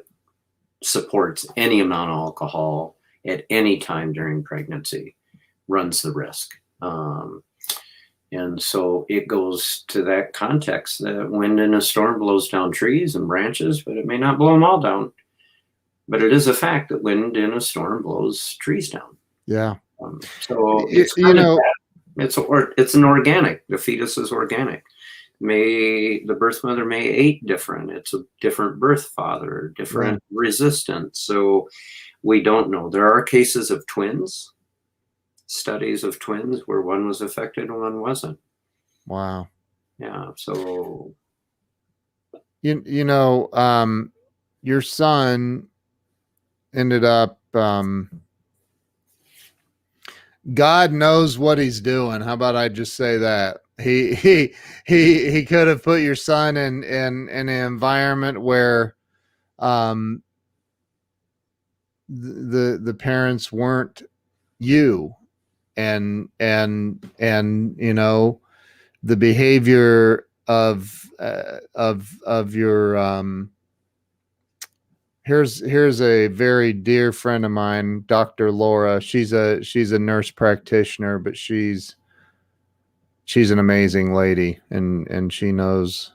supports any amount of alcohol at any time during pregnancy runs the risk. And so it goes to that context that wind in a storm blows down trees and branches, but it may not blow them all down. But it is a fact that wind in a storm blows trees down. Yeah. So it's it's an organic. The fetus is organic. The birth mother may ate different. It's a different birth father, different resistance. So we don't know. There are cases of twins. Studies of twins where one was affected and one wasn't. Wow. Yeah. So, your son ended up, God knows what he's doing. How about I just say that? He could have put your son in an environment where the parents weren't you. And the behavior of your here's a very dear friend of mine, Dr. Laura. She's a nurse practitioner, but she's an amazing lady, and she knows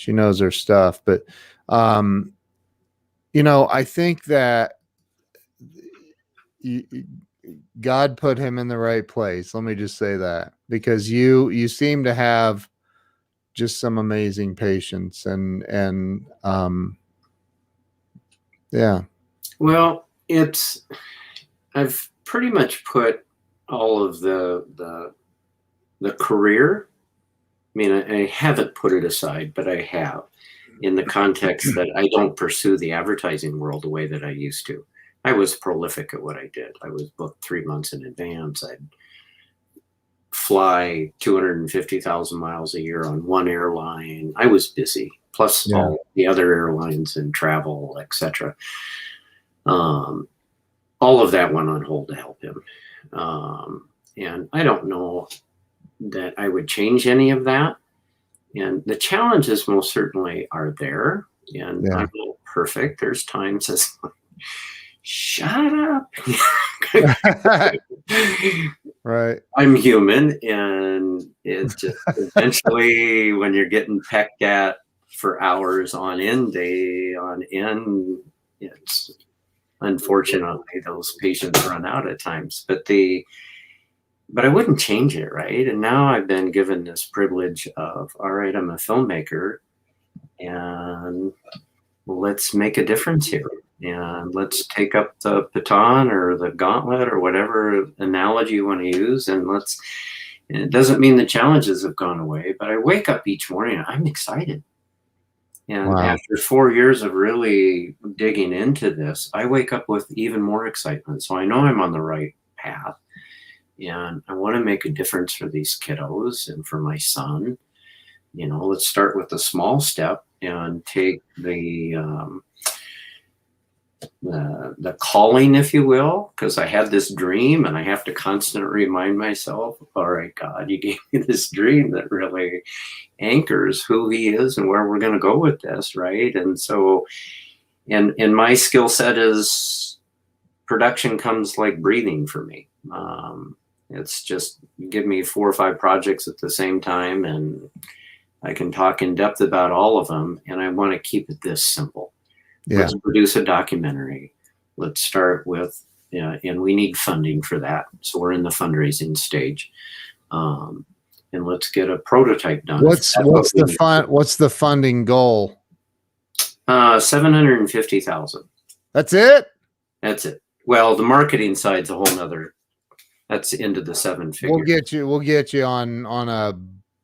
her stuff. But I think that God put him in the right place. Let me just say that, because you seem to have just some amazing patience and yeah. Well, I've pretty much put all of the career. I mean, I haven't put it aside, but I have, in the context that I don't pursue the advertising world the way that I used to. I was prolific at what I did. I was booked 3 months in advance. I'd fly 250,000 miles a year on one airline. I was busy, plus all the other airlines and travel, etc. All of that went on hold to help him. And I don't know that I would change any of that. And the challenges most certainly are there. And I'm not perfect. There's times it's like, shut up. Right. I'm human, and it's just eventually when you're getting pecked at for hours on end, it's unfortunately those patients run out at times. But I wouldn't change it, right? And now I've been given this privilege of, all right, I'm a filmmaker, and let's make a difference here. And let's take up the baton or the gauntlet or whatever analogy you want to use. And it doesn't mean the challenges have gone away, but I wake up each morning and I'm excited. And after 4 years of really digging into this, I wake up with even more excitement. So I know I'm on the right path, and I want to make a difference for these kiddos and for my son. Let's start with a small step and take the calling, if you will, because I had this dream and I have to constantly remind myself, all right, God, you gave me this dream that really anchors who he is and where we're going to go with this, right? And so, and my skill set is production comes like breathing for me. It's just give me 4 or 5 projects at the same time, and I can talk in depth about all of them, and I want to keep it this simple. Let's produce a documentary. let's start with, and we need funding for that. So we're in the fundraising stage. And let's get a prototype done. What's the funding goal? 750,000. That's it? That's it. Well, the marketing side's a whole nother, that's into the seven figures. We'll get you on a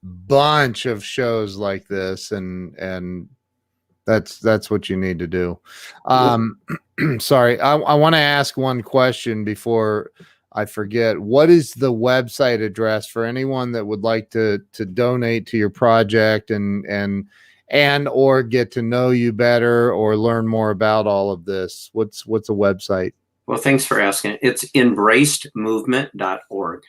bunch of shows like this, and that's what you need to do. Sorry, I want to ask one question before I forget. What is the website address for anyone that would like to donate to your project and or get to know you better or learn more about all of this? What's a website? Well, thanks for asking. It's embracedmovement.org.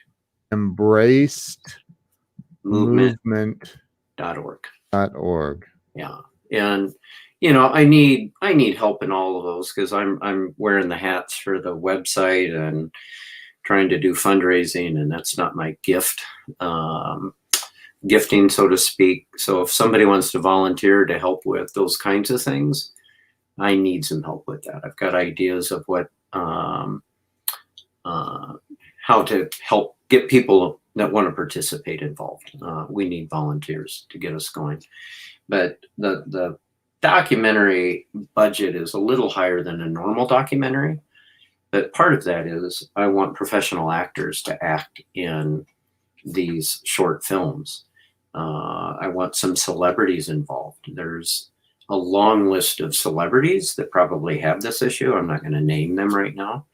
Embracedmovement.org. Yeah. And I need help in all of those, because I'm wearing the hats for the website and trying to do fundraising, and that's not my gifting, so to speak. So if somebody wants to volunteer to help with those kinds of things, I need some help with that. I've got ideas of what how to help get people that want to participate involved. We need volunteers to get us going. But the documentary budget is a little higher than a normal documentary. But part of that is I want professional actors to act in these short films. I want some celebrities involved. There's a long list of celebrities that probably have this issue. I'm not going to name them right now.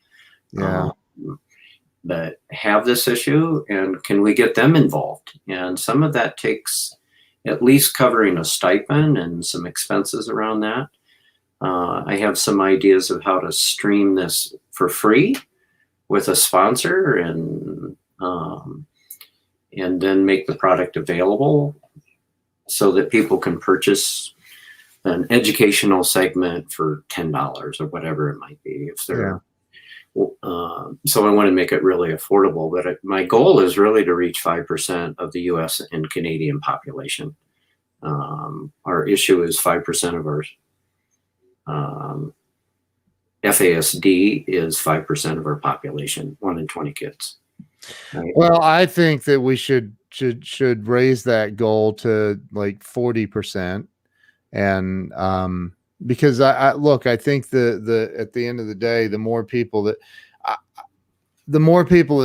Yeah. But have this issue, and can we get them involved? And some of that takes at least covering a stipend and some expenses around that. I have some ideas of how to stream this for free with a sponsor, and then make the product available so that people can purchase an educational segment for $10 or whatever it might be. If they're so I want to make it really affordable, but my goal is really to reach 5% of the US and Canadian population. Our issue is 5% of our FASD is 5% of our population, 1 in 20 kids. Right? Well, I think that we should raise that goal to like 40%. And because I think the at the end of the day, the more people that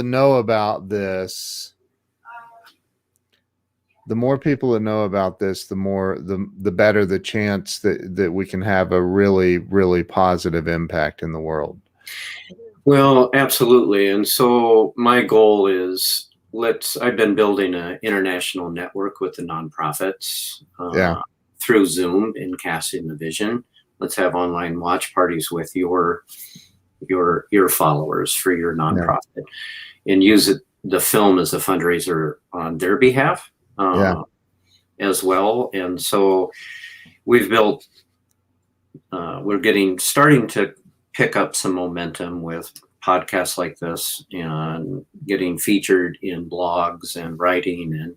know about this, the better the chance that we can have a really, really positive impact in the world. Well, absolutely. And so my goal is, I've been building an international network with the nonprofits through Zoom and casting the vision. Let's have online watch parties with your followers for your nonprofit, and use the film as a fundraiser on their behalf as well. And so we've built, we're starting to pick up some momentum with podcasts like this and getting featured in blogs and writing. And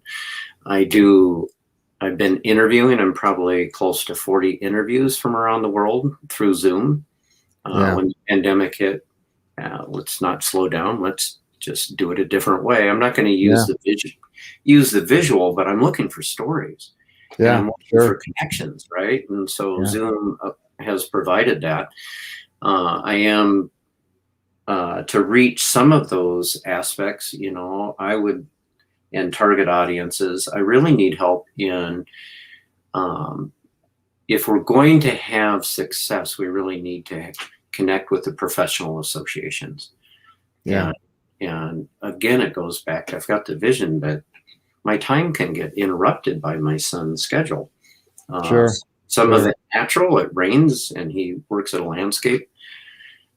I've been interviewing. I'm probably close to 40 interviews from around the world through Zoom. When the pandemic hit, let's not slow down. Let's just do it a different way. I'm not going to use the visual, but I'm looking for stories. And I'm looking for connections, right? And so Zoom has provided that. I am to reach some of those aspects, I would, and target audiences, I really need help in, if we're going to have success, we really need to connect with the professional associations. And again, it goes back to, I've got the vision, but my time can get interrupted by my son's schedule. Some of it natural, it rains, and he works at a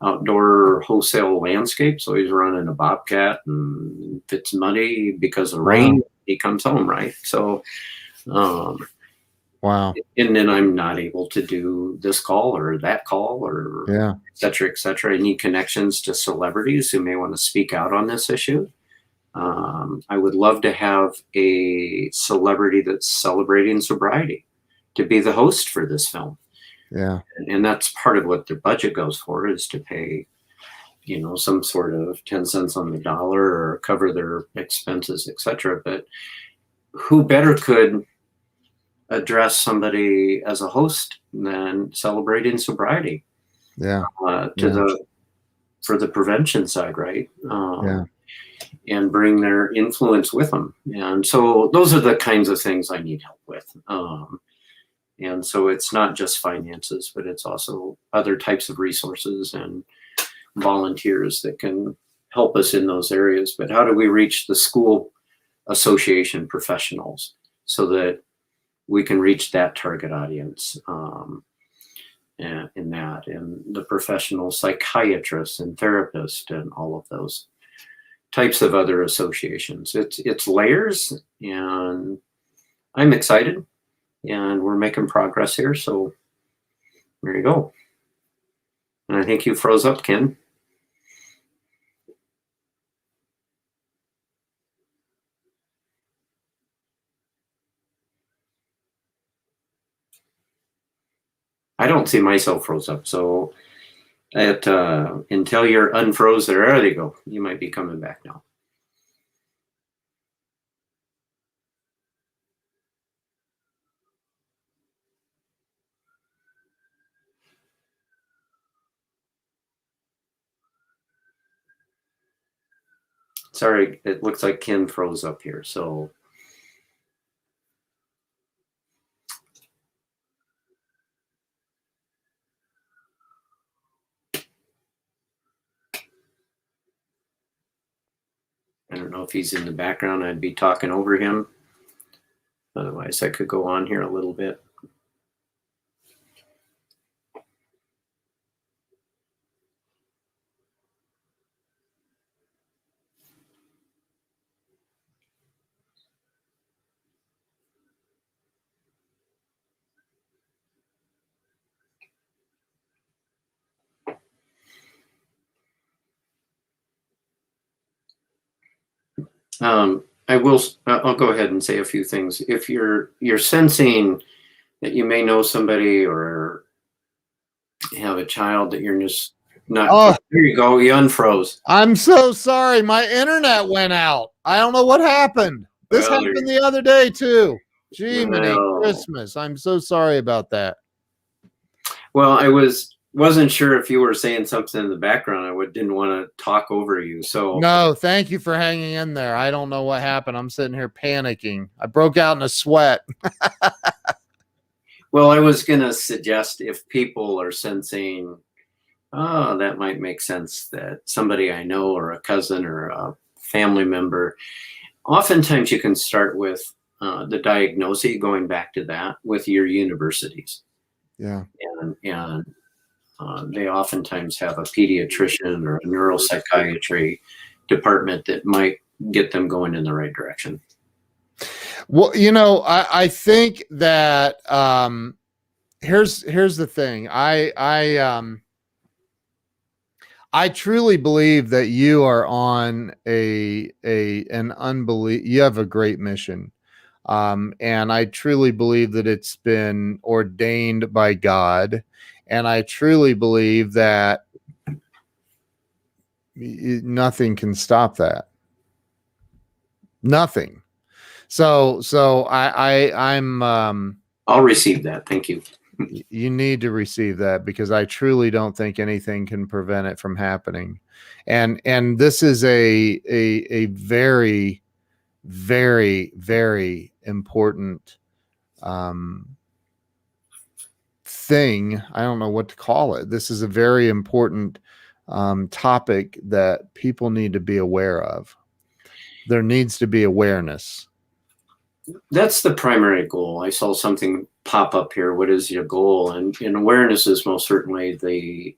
outdoor wholesale landscape. So he's running a Bobcat, and if it's muddy because of rain, he comes home, right? So, and then I'm not able to do this call or that call or et cetera, et cetera. I need connections to celebrities who may want to speak out on this issue. I would love to have a celebrity that's celebrating sobriety to be the host for this film. Yeah. And that's part of what their budget goes for, is to pay, you know, some sort of 10 cents on the dollar or cover their expenses, etc. But who better could address somebody as a host than celebrating sobriety Yeah. to Yeah. for the prevention side, right? Yeah. And bring their influence with them. And so those are the kinds of things I need help with. And so it's not just finances, but it's also other types of resources and volunteers that can help us in those areas. But how do we reach the school association professionals so that we can reach that target audience, and in that, and the professional psychiatrists and therapists and all of those types of other associations. It's layers, and I'm excited, and we're making progress here. So there you go. And I think you froze up, Ken. I don't see myself froze up. So until you're unfroze, there you go. You might be coming back now. Sorry, it looks like Ken froze up here. So I don't know if he's in the background. I'd be talking over him. Otherwise, I could go on here a little bit. I'll go ahead and say a few things. If you're sensing that you may know somebody or have a child that you're just not, Oh, here you go, you unfroze. I'm so sorry. My internet went out. I don't know what happened. This Well, happened the other day too. Gee, well, Christmas. I'm so sorry about that. well, I wasn't sure if you were saying something in the background. I didn't want to talk over you. So No, thank you for hanging in there. I don't know what happened. I'm sitting here panicking. I broke out in a sweat. well, I was going to suggest, if people are sensing, oh, that might make sense, that somebody I know or a cousin or a family member, oftentimes you can start with the diagnosis, going back to that with your universities. Yeah. And they oftentimes have a pediatrician or a neuropsychiatry department that might get them going in the right direction. Well, you know, I think that here's the thing. I truly believe that you are on an you have a great mission. And I truly believe that it's been ordained by God. And I truly believe that nothing can stop that. Nothing. So I'm I'll receive that. Thank you. You need to receive that, because I truly don't think anything can prevent it from happening. And this is a very, very, very important thing. I don't know what to call it. This is a very important topic that people need to be aware of. There needs to be awareness. That's the primary goal. I saw something pop up here. What is your goal? And awareness is most certainly the,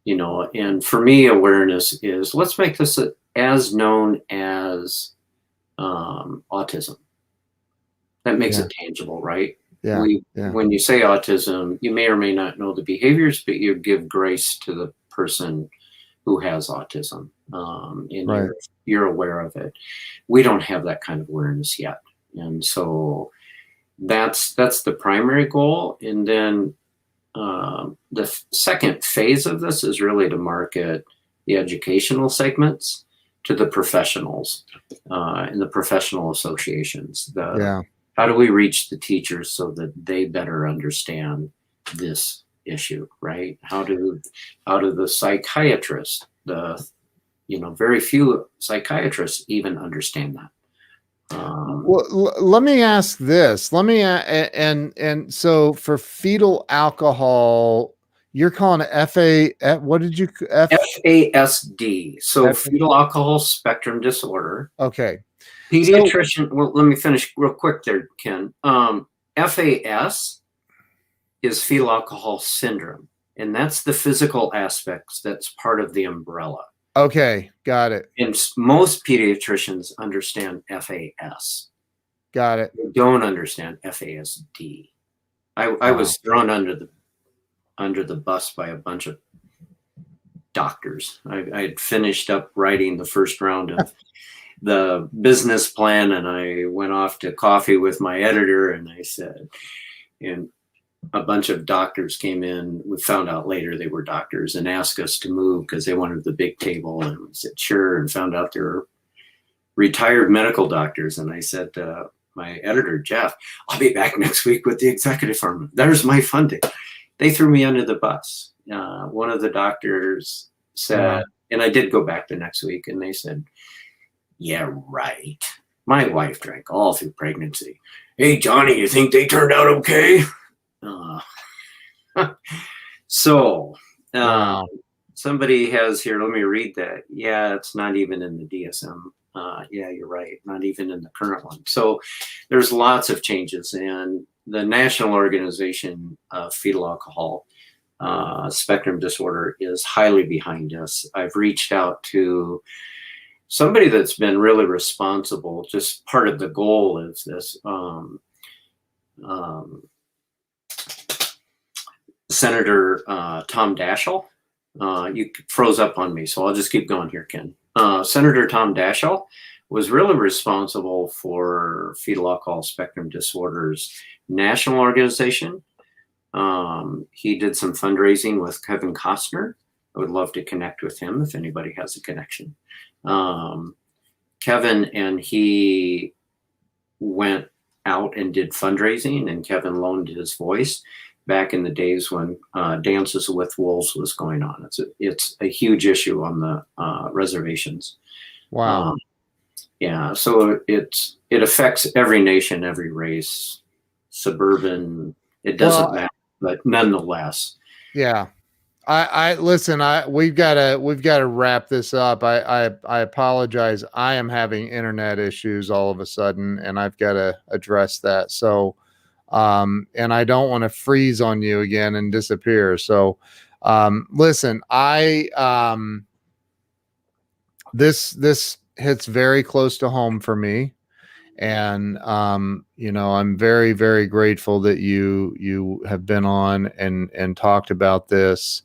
you know, and for me, awareness is, let's make this as known as autism. That makes it tangible, right? Yeah, When you say autism, you may or may not know the behaviors, but you give grace to the person who has autism, and right. you're aware of it. We don't have that kind of awareness yet. And so that's the primary goal. And then the second phase of this is really to market the educational segments to the professionals and the professional associations. How do we reach the teachers so that they better understand this issue, right? How do the psychiatrists, very few psychiatrists even understand that. Well, let me ask this. And so for fetal alcohol, you're calling it what did you FASD? So fetal alcohol spectrum disorder. Okay. Pediatrician. Well, let me finish real quick there, Ken. FAS is fetal alcohol syndrome, and that's the physical aspects that's part of the umbrella. Okay, got it. And most pediatricians understand FAS. Got it. They don't understand FASD. I was thrown under the bus by a bunch of doctors. I had finished up writing the first round of the business plan, and I went off to coffee with my editor, and I said, and a bunch of doctors came in. We found out later they were doctors and asked us to move because they wanted the big table. And we said, sure, and found out they were retired medical doctors. And I said to my editor, Jeff, I'll be back next week with the executive firm. There's my funding. They threw me under the bus. One of the doctors said, and I did go back the next week, and they said, yeah, right. My wife drank all through pregnancy. Hey, Johnny, you think they turned out okay? Somebody has here, let me read that. Yeah, it's not even in the DSM. Yeah, you're right. Not even in the current one. So there's lots of changes, and the National Organization of Fetal Alcohol Spectrum Disorder is highly behind us. I've reached out to somebody that's been really responsible. Just part of the goal is this Senator Tom Daschle. You froze up on me, so I'll just keep going here, Ken. Senator Tom Daschle was really responsible for Fetal Alcohol Spectrum Disorders National Organization. He did some fundraising with Kevin Costner. I would love to connect with him if anybody has a connection. Kevin and he went out and did fundraising, and Kevin loaned his voice back in the days when Dances with Wolves was going on. It's a huge issue on the reservations. Wow. Yeah, so it affects every nation, every race, suburban. It doesn't matter, but nonetheless. Yeah. I listen, we've got to wrap this up. I apologize. I am having internet issues all of a sudden, and I've got to address that. So, and I don't want to freeze on you again and disappear. So, listen, this hits very close to home for me. And, I'm very, very grateful that you have been on and talked about this.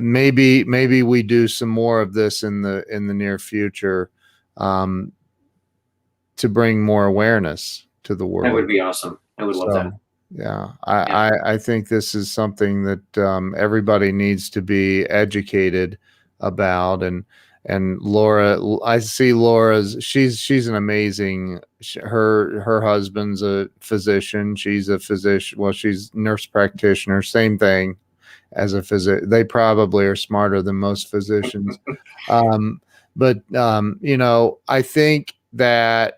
Maybe we do some more of this in the near future, to bring more awareness to the world. That would be awesome. I would love that. Yeah. I think this is something that, everybody needs to be educated about. And Laura, I see she's an amazing, her husband's a physician. She's a physician. Well, she's nurse practitioner, same thing as a physician. They probably are smarter than most physicians. But I think that,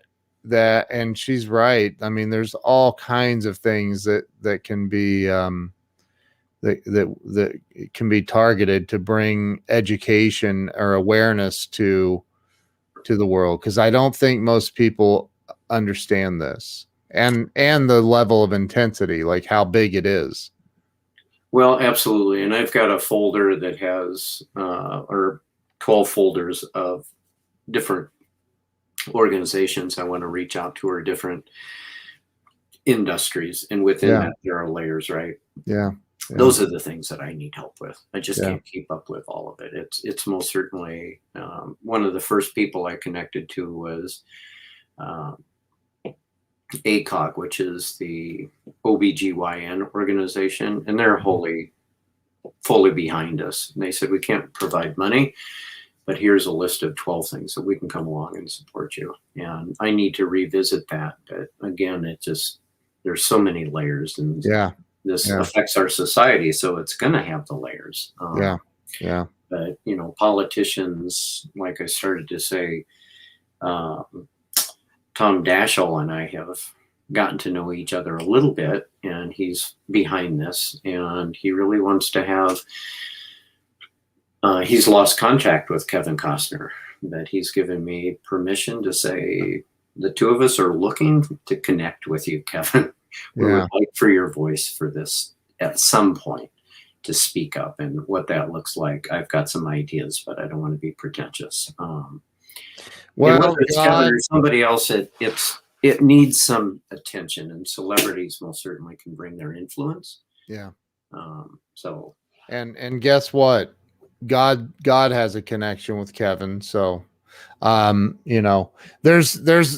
and she's right. I mean, there's all kinds of things that can be, that can be targeted to bring education or awareness to the world. Cause I don't think most people understand this and the level of intensity, like how big it is. Well, absolutely. And I've got a folder that has, or 12 folders of different organizations I want to reach out to, or different industries. And within that, there are layers, right? Yeah. Those are the things that I need help with. I just can't keep up with all of it. It's most certainly, one of the first people I connected to was ACOG, which is the OBGYN organization, and they're fully behind us. And they said, we can't provide money, but here's a list of 12 things that we can come along and support you. And I need to revisit that. But again, there's so many layers, and this affects our society. So it's going to have the layers. But, politicians, like I started to say, Tom Daschle and I have gotten to know each other a little bit, and he's behind this, and he really wants to have, he's lost contact with Kevin Costner, but he's given me permission to say, the two of us are looking to connect with you, Kevin. We would like for your voice for this at some point to speak up, and what that looks like. I've got some ideas, but I don't want to be pretentious. Whether it's Kevin or somebody else, it needs some attention, and celebrities most certainly can bring their influence. And guess what? God has a connection with Kevin. So, there's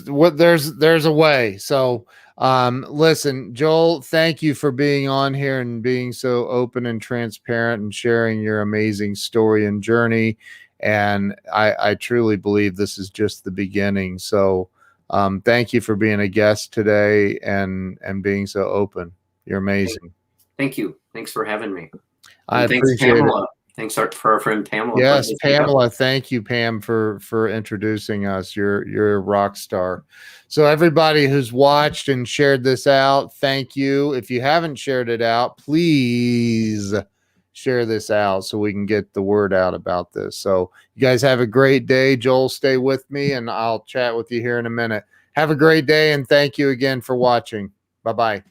a way. So, listen, Joel, thank you for being on here and being so open and transparent and sharing your amazing story and journey. And I truly believe this is just the beginning. So, thank you for being a guest today and being so open. You're amazing. Thank you. Thanks for having me. I appreciate it. Thanks for our friend Pamela. Yes, Pamela. Thank you, Pam, for introducing us. You're a rock star. So everybody who's watched and shared this out, thank you. If you haven't shared it out, please share this out so we can get the word out about this. So you guys have a great day. Joel, stay with me, and I'll chat with you here in a minute. Have a great day, and thank you again for watching. Bye-bye.